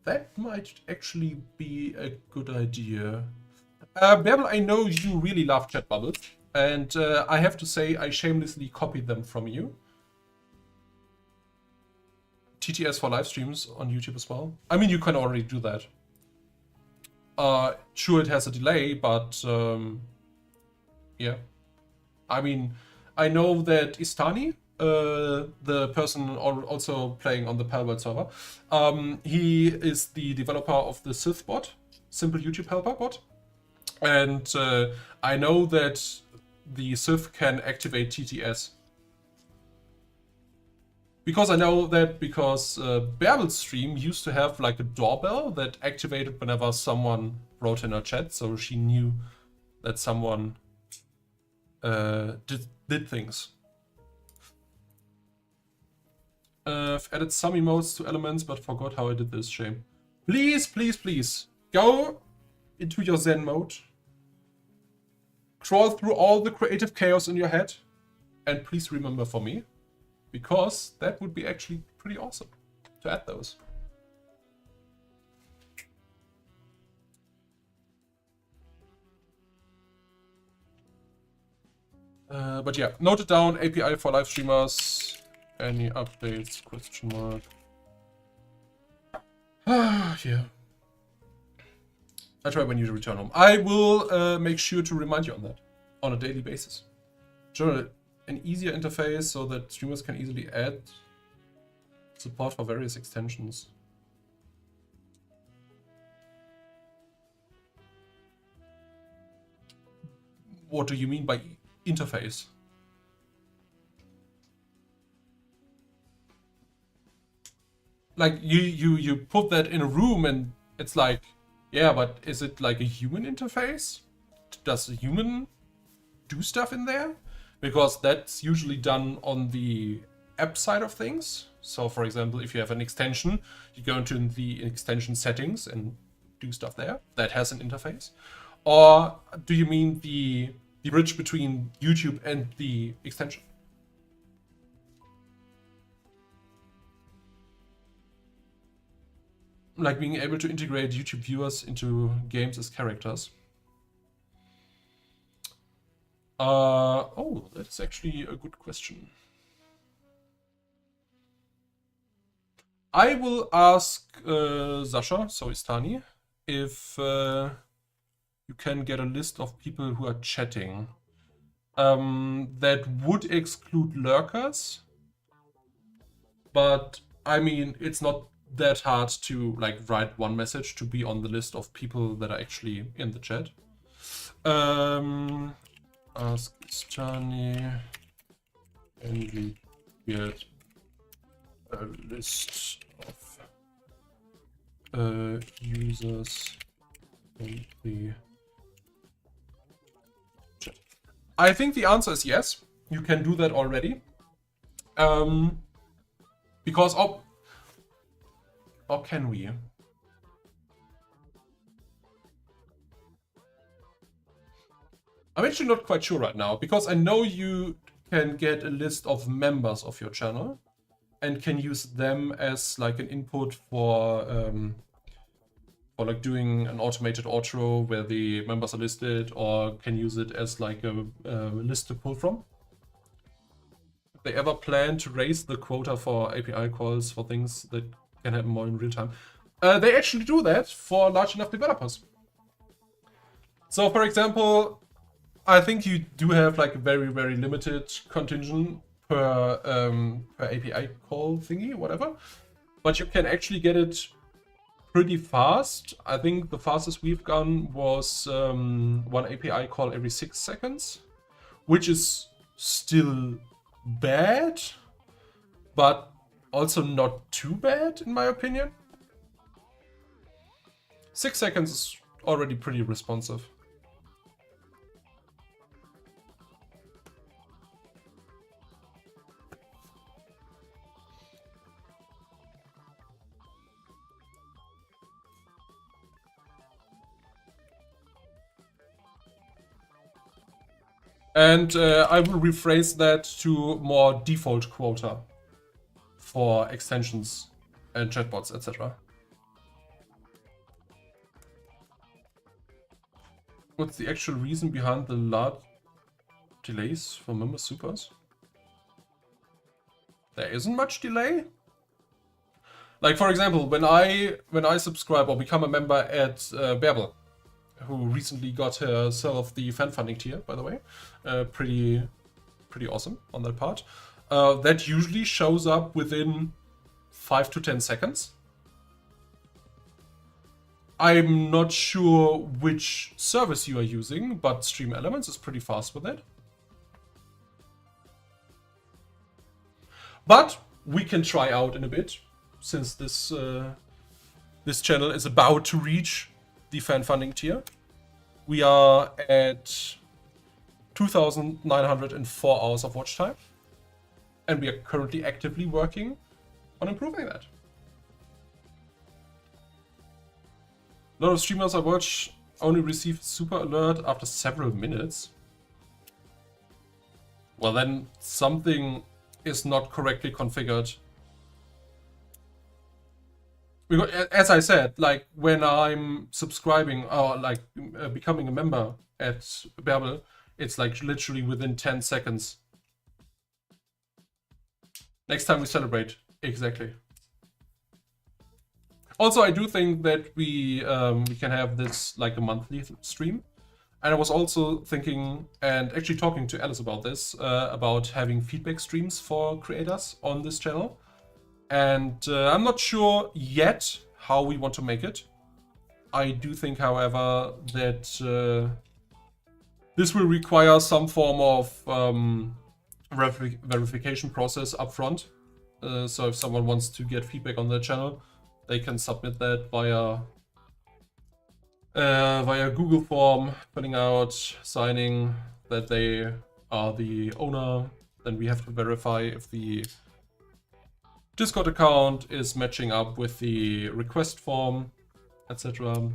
S1: That might actually be a good idea. Bärbel, I know you really love chat bubbles, and I have to say I shamelessly copied them from you. TTS for live streams on YouTube as well. I mean, you can already do that. Sure, it has a delay, but yeah. I mean, I know that Istani, the person also playing on the Palworld server, he is the developer of the Sith bot, Simple YouTube Helper bot. And I know that the Sith can activate TTS. Because I know that because Bärbel's stream used to have like a doorbell that activated whenever someone wrote in her chat, so she knew that someone did things. I've added some emotes to elements, but forgot how I did this. Shame. Please, please, please go into your Zen mode. Crawl through all the creative chaos in your head, and please remember for me, because that would be actually pretty awesome to add those. But yeah, note it down, API for live streamers. Any updates? Question mark. Yeah. I try when you return home. I will make sure to remind you on that on a daily basis. Sure, an easier interface so that streamers can easily add support for various extensions. What do you mean by interface? Like you put that in a room and it's like, yeah, but is it like a human interface? Does a human do stuff in there? Because that's usually done on the app side of things. So for example, if you have an extension, you go into the extension settings and do stuff there. That has an interface. Or do you mean the bridge between YouTube and the extension? Like being able to integrate YouTube viewers into games as characters. Oh, that's actually a good question. I will ask Sasha, so Istani, if you can get a list of people who are chatting. That would exclude lurkers, but I mean, it's not that hard to like write one message to be on the list of people that are actually in the chat. Ask Istani, and we get a list of users in the chat. I think the answer is yes. You can do that already. Because or can we? I'm actually not quite sure right now, because I know you can get a list of members of your channel and can use them as like an input for like doing an automated outro where the members are listed, or can use it as like a list to pull from. If they ever plan to raise the quota for API calls for things that can happen more in real time, they actually do that for large enough developers. So for example, I think you do have like a very, very limited contingent per API call thingy, whatever. But you can actually get it pretty fast. I think the fastest we've gone was one API call every 6 seconds, which is still bad, but also not too bad in my opinion. 6 seconds is already pretty responsive. And I will rephrase that to more default quota for extensions and chatbots, etc. What's the actual reason behind the large delays for member supers? There isn't much delay. Like for example, when I subscribe or become a member at Bärbel, who recently got herself the fan funding tier, by the way, pretty awesome on that part. That usually shows up within 5 to 10 seconds. I'm not sure which service you are using, but Stream Elements is pretty fast with it. But we can try out in a bit, since this this channel is about to reach the fan funding tier. We are at 2,904 hours of watch time, and we are currently actively working on improving that. A lot of streamers I watch only receive super alert after several minutes. Well, then something is not correctly configured. Because, as I said, like when I'm subscribing or like becoming a member at Bärbel, it's like literally within 10 seconds. Next time we celebrate, exactly. Also, I do think that we can have this like a monthly stream. And I was also thinking and actually talking to Alice about this, about having feedback streams for creators on this channel. And I'm not sure yet how we want to make it. I do think, however, that this will require some form of verification process up front. So if someone wants to get feedback on their channel, they can submit that via Google form, filling out, signing that they are the owner. Then we have to verify if the Discord account is matching up with the request form, etc.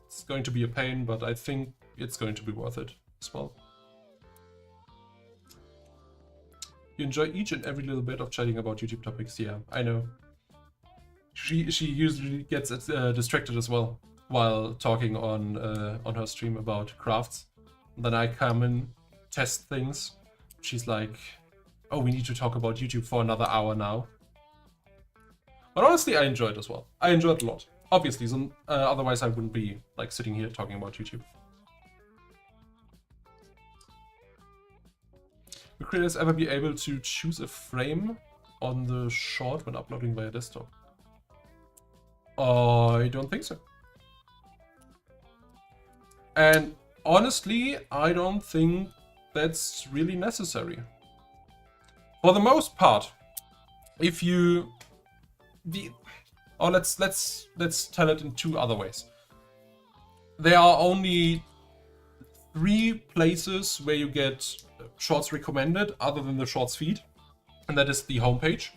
S1: It's going to be a pain, but I think it's going to be worth it as well. You enjoy each and every little bit of chatting about YouTube topics. Yeah, I know. She usually gets distracted as well while talking on her stream about crafts. And then I come in test things. She's like, oh, we need to talk about YouTube for another hour now. But honestly, I enjoyed it as well. I enjoyed it a lot. Obviously, otherwise I wouldn't be like sitting here talking about YouTube. Will creators ever be able to choose a frame on the short when uploading via desktop? I don't think so. And honestly, I don't think that's really necessary. For the most part, if you let's tell it in two other ways. There are only 3 places where you get shorts recommended other than the shorts feed, and that is the homepage,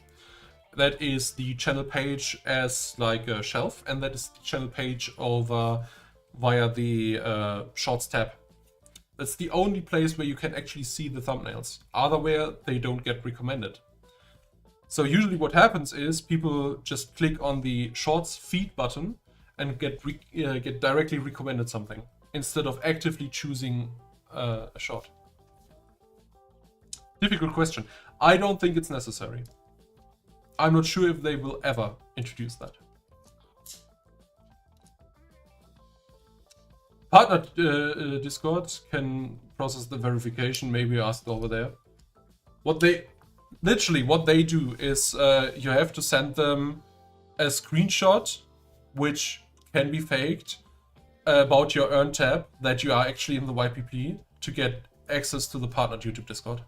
S1: that is the channel page as like a shelf, and that is the channel page over via the shorts tab. That's the only place where you can actually see the thumbnails. Otherwise, they don't get recommended. So usually what happens is people just click on the shorts feed button and get directly recommended something instead of actively choosing a short. Difficult question. I don't think it's necessary. I'm not sure if they will ever introduce that. Partner Discord can process the verification. Maybe ask over there. What they do is you have to send them a screenshot, which can be faked, about your Earn tab that you are actually in the YPP to get access to the partnered YouTube Discord.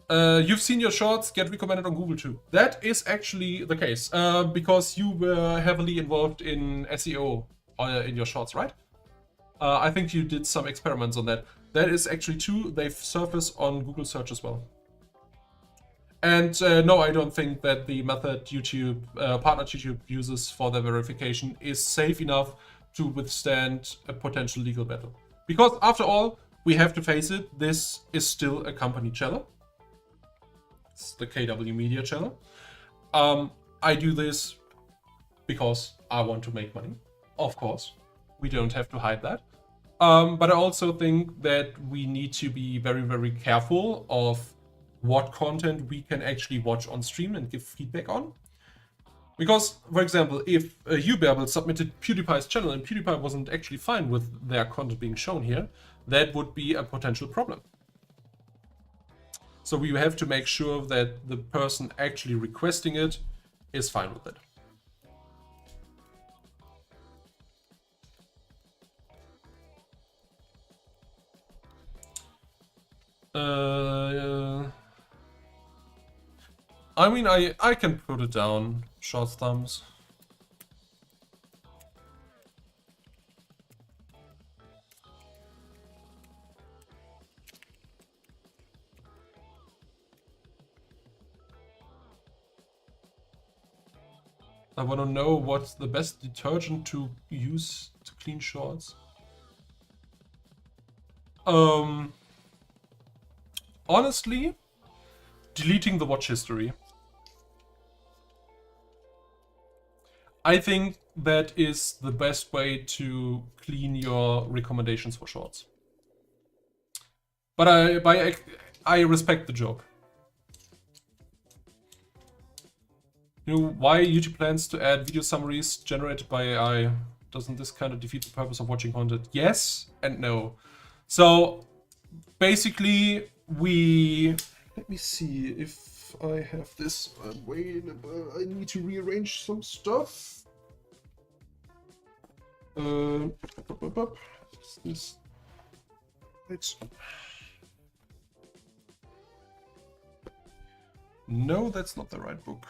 S1: You've seen your shorts get recommended on Google too. That is actually the case, because you were heavily involved in SEO in your shorts, right? I think you did some experiments on that. That is actually true. They surface on Google search as well. And no, I don't think that the method partnered YouTube uses for their verification is safe enough to withstand a potential legal battle. Because after all, we have to face it, this is still a company channel. It's the KW Media channel. I do this because I want to make money. Of course, we don't have to hide that. But I also think that we need to be very, very careful of what content we can actually watch on stream and give feedback on. Because, for example, if YouBabble submitted PewDiePie's channel and PewDiePie wasn't actually fine with their content being shown here, that would be a potential problem. So we have to make sure that the person actually requesting it is fine with it. I mean, I can put it down, short thumbs. I want to know what's the best detergent to use to clean shorts. Honestly, deleting the watch history. I think that is the best way to clean your recommendations for shorts. But I respect the joke. You know why YouTube plans to add video summaries generated by AI? Doesn't this kind of defeat the purpose of watching content? Yes and no. So basically let me see if I have this available. I need to rearrange some stuff. Is this right? No, that's not the right book.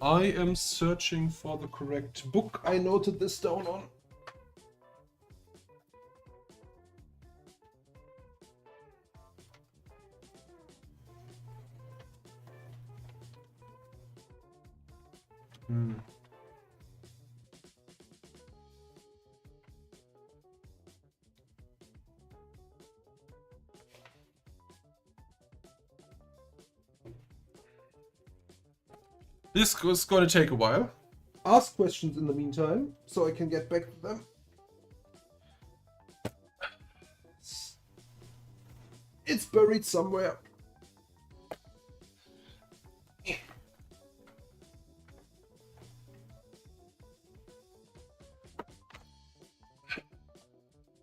S1: I am searching for the correct book. I noted this down on. This is going to take a while. Ask questions in the meantime, so I can get back to them. It's buried somewhere.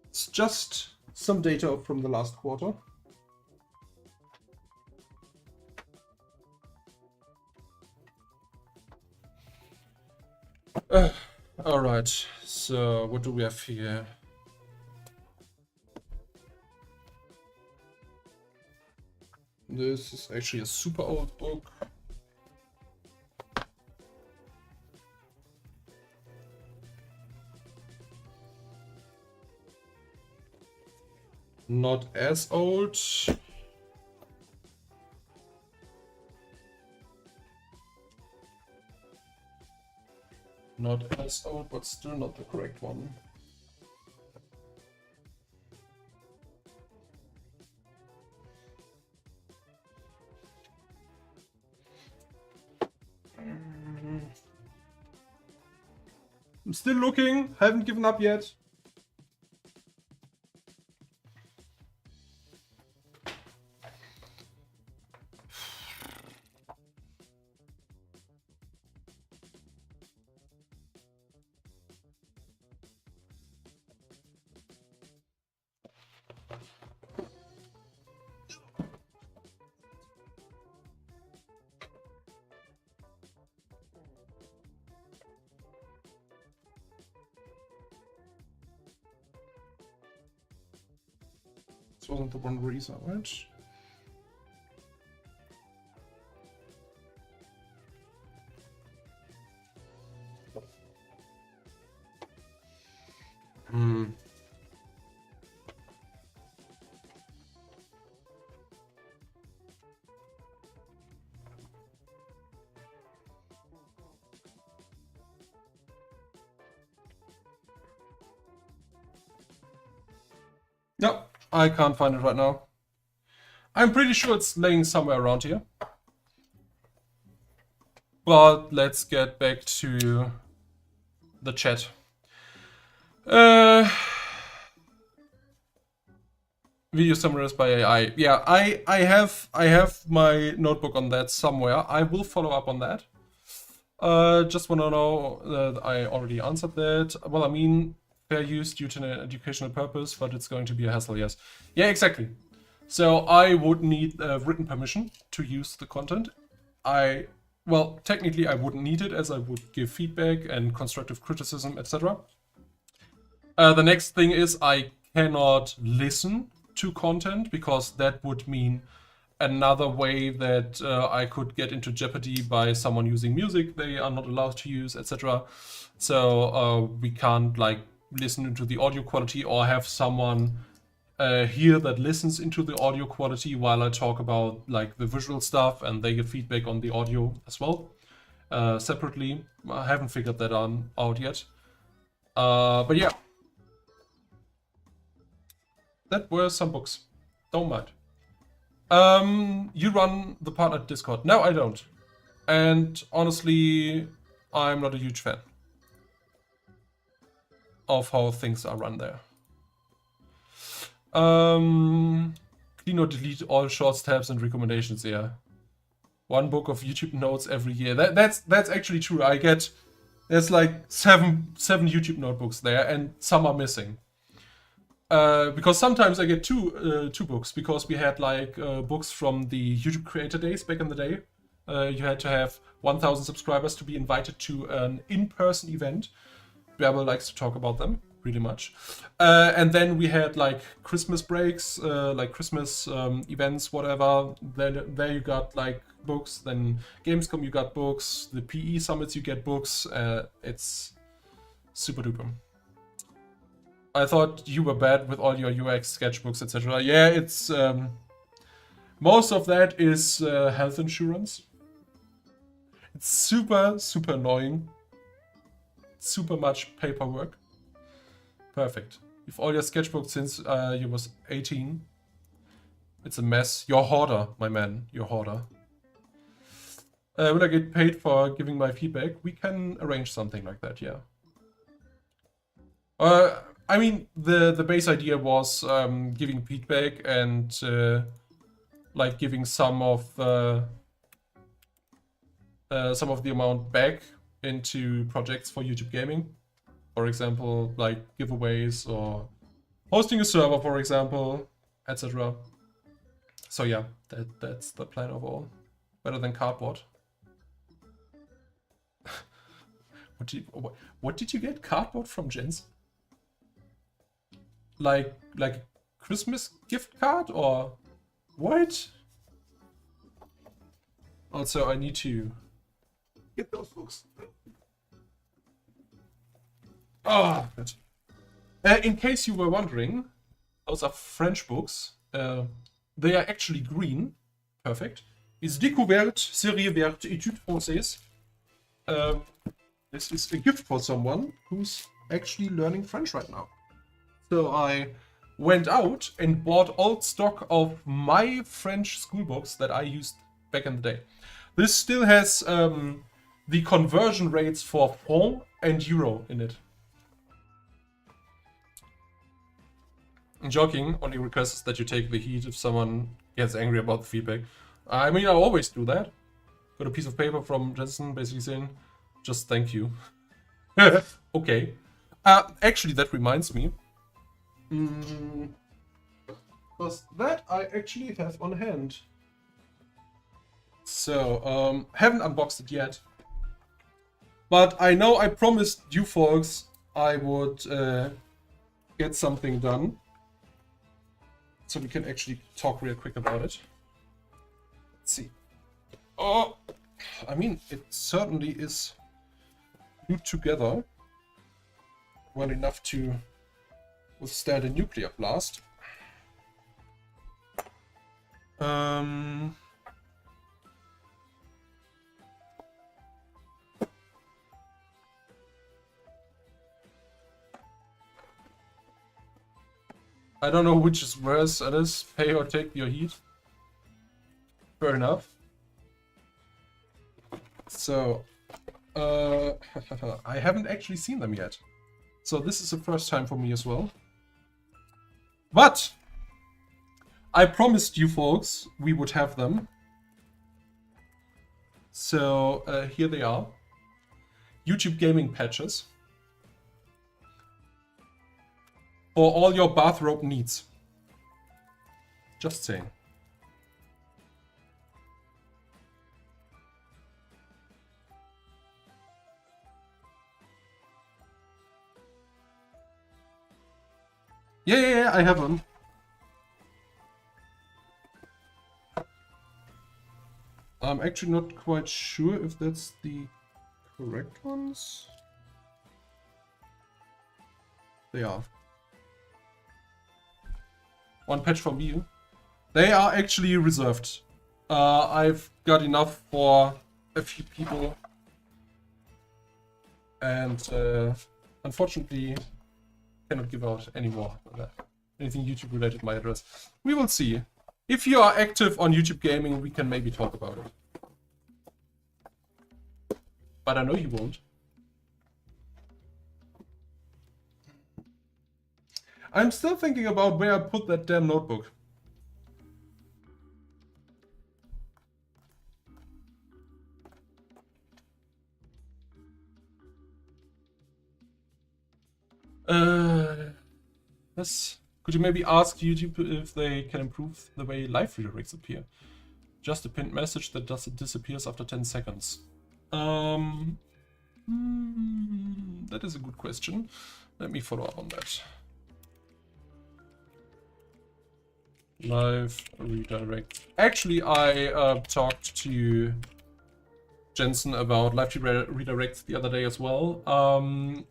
S1: It's just some data from the last quarter. All right, so what do we have here? This is actually a super old book. Not as old. Not as old, but still not the correct one. I'm still looking, haven't given up yet. This wasn't the one reason, right? No, I can't find it right now. I'm pretty sure it's laying somewhere around here. But let's get back to the chat. Video summaries by AI. Yeah, I have my notebook on that somewhere. I will follow up on that. Just want to know that I already answered that. Well, I mean, fair use due to an educational purpose, but it's going to be a hassle, yes. Yeah, exactly. So I would need written permission to use the content. Well, technically I wouldn't need it, as I would give feedback and constructive criticism, etc. The next thing is I cannot listen to content, because that would mean another way that I could get into jeopardy by someone using music they are not allowed to use, etc. So we can't like listen into the audio quality or have someone here that listens into the audio quality while I talk about like the visual stuff, and they give feedback on the audio as well separately. I haven't figured that out yet. But yeah, that were some books. Don't mind. You run the partner Discord. No, I don't. And honestly, I'm not a huge fan of how things are run there. Clean or delete all shorts, tabs, and recommendations. Yeah, one book of YouTube notes every year. That's actually true. There's like seven YouTube notebooks there, and some are missing. Because sometimes I get two books, because we had like books from the YouTube creator days back in the day. You had to have 1,000 subscribers to be invited to an in-person event. Berber likes to talk about them really much. And then we had like Christmas breaks, like Christmas events, whatever. Then there you got like books. Then Gamescom you got books. The PE summits you get books. It's super duper. I thought you were bad with all your UX sketchbooks, etc. Yeah, it's most of that is health insurance. It's super annoying. Super much paperwork. Perfect. You've all your sketchbooks since you was 18. It's a mess. You're a hoarder, my man. You're a hoarder. Will I get paid for giving my feedback? We can arrange something like that, yeah. I mean, the base idea was giving feedback and like giving some of the amount back into projects for YouTube gaming. For example, like giveaways or hosting a server, for example, etc. So yeah, that's the plan overall. Better than cardboard. What did you get? Cardboard from Jens? Like a Christmas gift card or what? Also, I need to get those books. Oh, good. In case you were wondering, those are French books. They are actually green. Perfect. Is découverte, série verte, études françaises. This is a gift for someone who's actually learning French right now. So I went out and bought old stock of my French school books that I used back in the day. This still has the conversion rates for franc and euro in it. I'm joking, only request is that you take the heat if someone gets angry about the feedback. I mean, I always do that. Got a piece of paper from Jensen basically saying, just thank you. Okay. Actually, that reminds me. Because that I actually have on hand. So, haven't unboxed it yet. But I know I promised you folks I would get something done. So we can actually talk real quick about it. Let's see. Oh, I mean, it certainly is glued together well enough to withstand a nuclear blast. I don't know which is worse, Alice. Pay or take your heat. Fair enough. So, I haven't actually seen them yet. So this is the first time for me as well. But I promised you folks we would have them. So here they are. YouTube gaming patches. For all your bathrobe needs. Just saying. Yeah, I have them. I'm actually not quite sure if that's the correct ones. They are. One patch from you. They are actually reserved. I've got enough for a few people. And unfortunately, cannot give out any more of that. Anything YouTube related, my address. We will see. If you are active on YouTube gaming, we can maybe talk about it. But I know you won't. I'm still thinking about where I put that damn notebook. Yes. Could you maybe ask YouTube if they can improve the way live redirects appear? Just a pinned message that disappears after 10 seconds. That is a good question. Let me follow up on that. Live redirect. Actually, I talked to Jensen about live redirects the other day as well.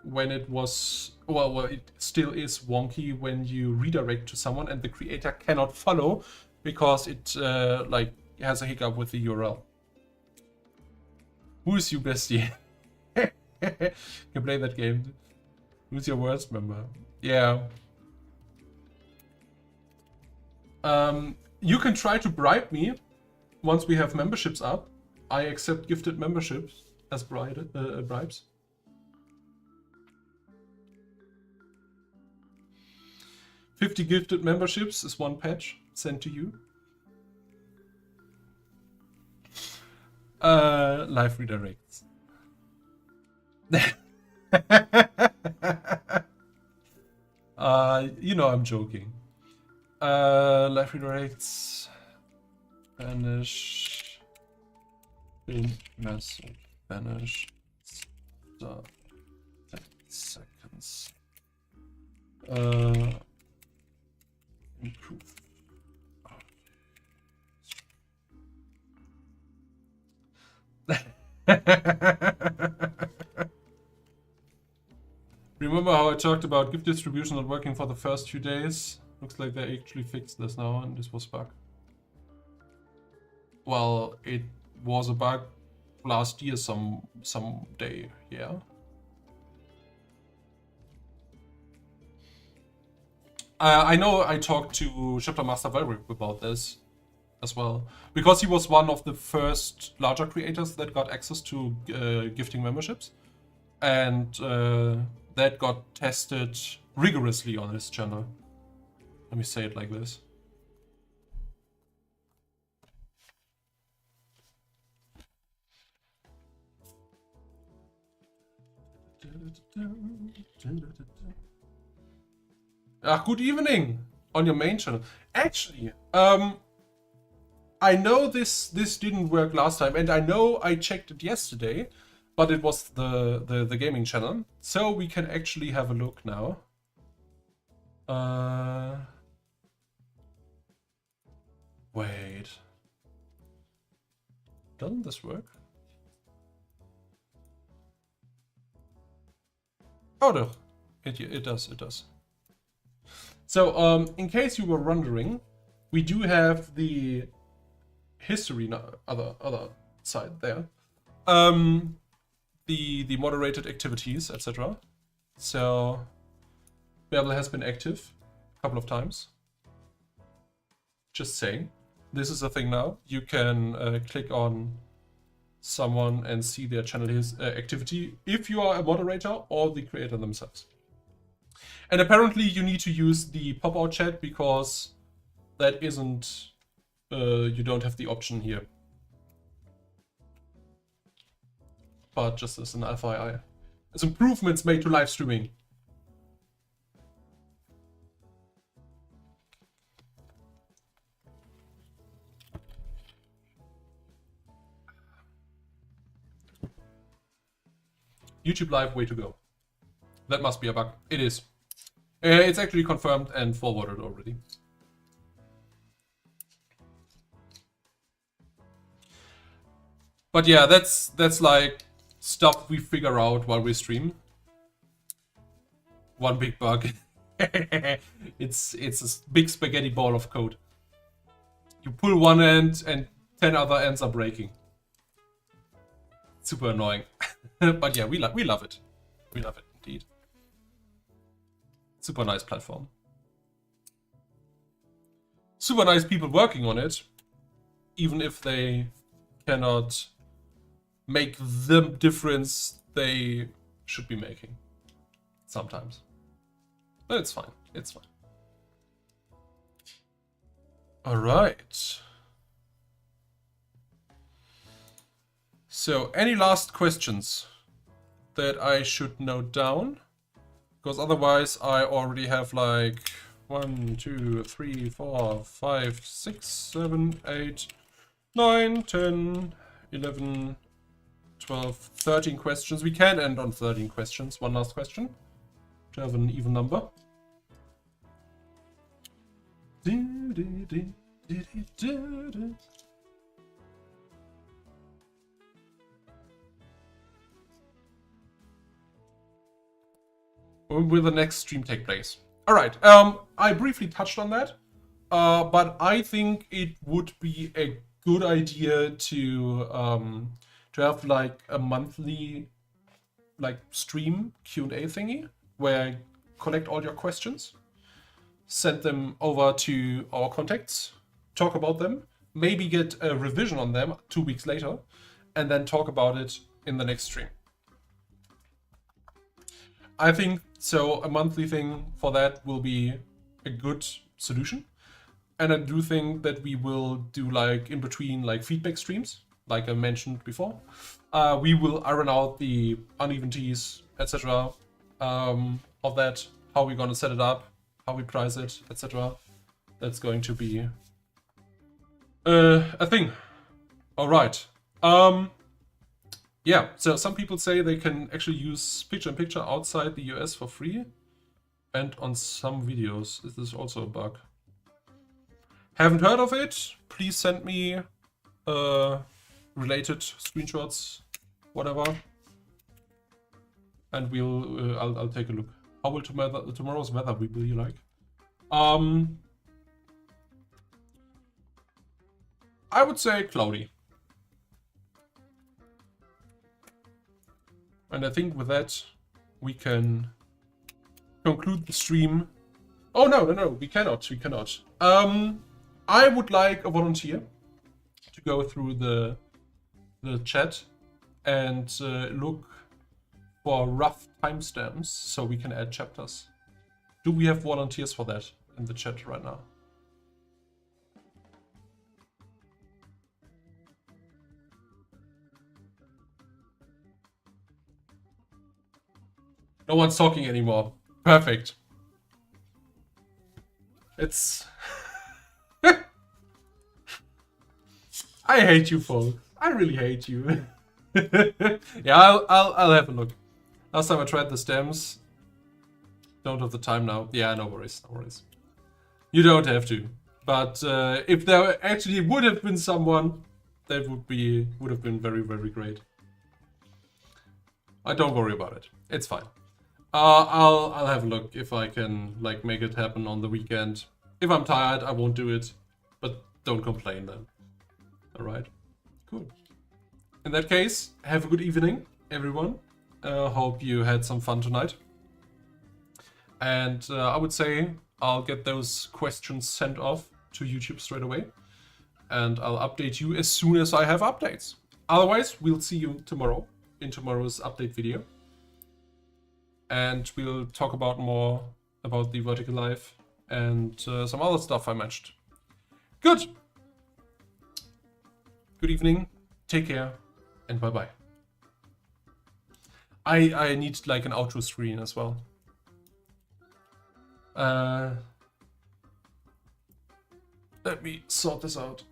S1: When it was, well, it still is wonky when you redirect to someone and the creator cannot follow because it like has a hiccup with the URL. Who is you, bestie? Can play that game. Who's your worst member? Yeah. You can try to bribe me once we have memberships up. I accept gifted memberships as bribes. $50 gifted memberships is 1 patch sent to you. Live redirects. You know I'm joking. Live redirects. Vanish. In message. Vanish. So, 10 seconds. Improve. Remember how I talked about gift distribution not working for the first few days? Looks like they actually fixed this now and this was a bug. Well, it was a bug last year some day, yeah. I know I talked to Chapter Master Valric about this as well, because he was one of the first larger creators that got access to gifting memberships, and that got tested rigorously on his channel. Let me say it like this. Good evening on your main channel. Actually, I know this didn't work last time, and I know I checked it yesterday, but it was the gaming channel, so we can actually have a look now. Wait, doesn't this work? Oh no, it does. So in case you were wondering, we do have the history other side there, the moderated activities, etc. So Babel has been active a couple of times. Just saying, this is a thing now. You can click on someone and see their channel activity if you are a moderator or the creator themselves. And apparently you need to use the pop-out chat because that isn't, you don't have the option here. But just as an FYI. As improvements made to live streaming. YouTube Live, way to go. That must be a bug. It is. It's actually confirmed and forwarded already. But yeah, that's like stuff we figure out while we stream. One big bug. It's a big spaghetti ball of code. You pull one end and 10 other ends are breaking. Super annoying. But yeah, we love it. We love it indeed. Super nice platform. Super nice people working on it, even if they cannot make the difference they should be making sometimes. But it's fine. It's fine. All right. So, any last questions that I should note down? Because otherwise I already have like 1, 2, 3, 4, 5, 6, 7, 8, 9, 10, 11, 12, 13 questions. We can end on 13 questions. One last question to have an even number. Will the next stream take place? Alright, I briefly touched on that, but I think it would be a good idea to have like a monthly like stream Q&A thingy where I collect all your questions, send them over to our contacts, talk about them, maybe get a revision on them 2 weeks later, and then talk about it in the next stream. I think so. A monthly thing for that will be a good solution. And I do think that we will do like in between like feedback streams, like I mentioned before. We will iron out the unevenities, etc. Of that, how we're gonna set it up, how we price it, etc. That's going to be a thing. All right. Yeah, so some people say they can actually use picture-in-picture outside the US for free. And on some videos. Is this also a bug? Haven't heard of it. Please send me related screenshots, whatever. And we'll I'll take a look. How will tomorrow's weather be like? I would say cloudy. And I think with that we can conclude the stream. Oh no, we cannot. I would like a volunteer to go through the chat and look for rough timestamps so we can add chapters. Do we have volunteers for that in the chat right now? No one's talking anymore. Perfect. It's... I hate you, folks. I really hate you. Yeah, I'll have a look. Last time I tried the stems. Don't have the time now. Yeah, no worries, no worries. You don't have to. But if there actually would have been someone, that would have been very, very great. Don't worry about it. It's fine. I'll have a look if I can like make it happen on the weekend. If I'm tired, I won't do it. But don't complain then. Alright. Cool. In that case, have a good evening, everyone. Hope you had some fun tonight. And I would say I'll get those questions sent off to YouTube straight away. And I'll update you as soon as I have updates. Otherwise, we'll see you tomorrow in tomorrow's update video. And we'll talk about more about the vertical life and some other stuff I mentioned. Good. Good evening. Take care. And bye-bye. I need like an outro screen as well. Let me sort this out.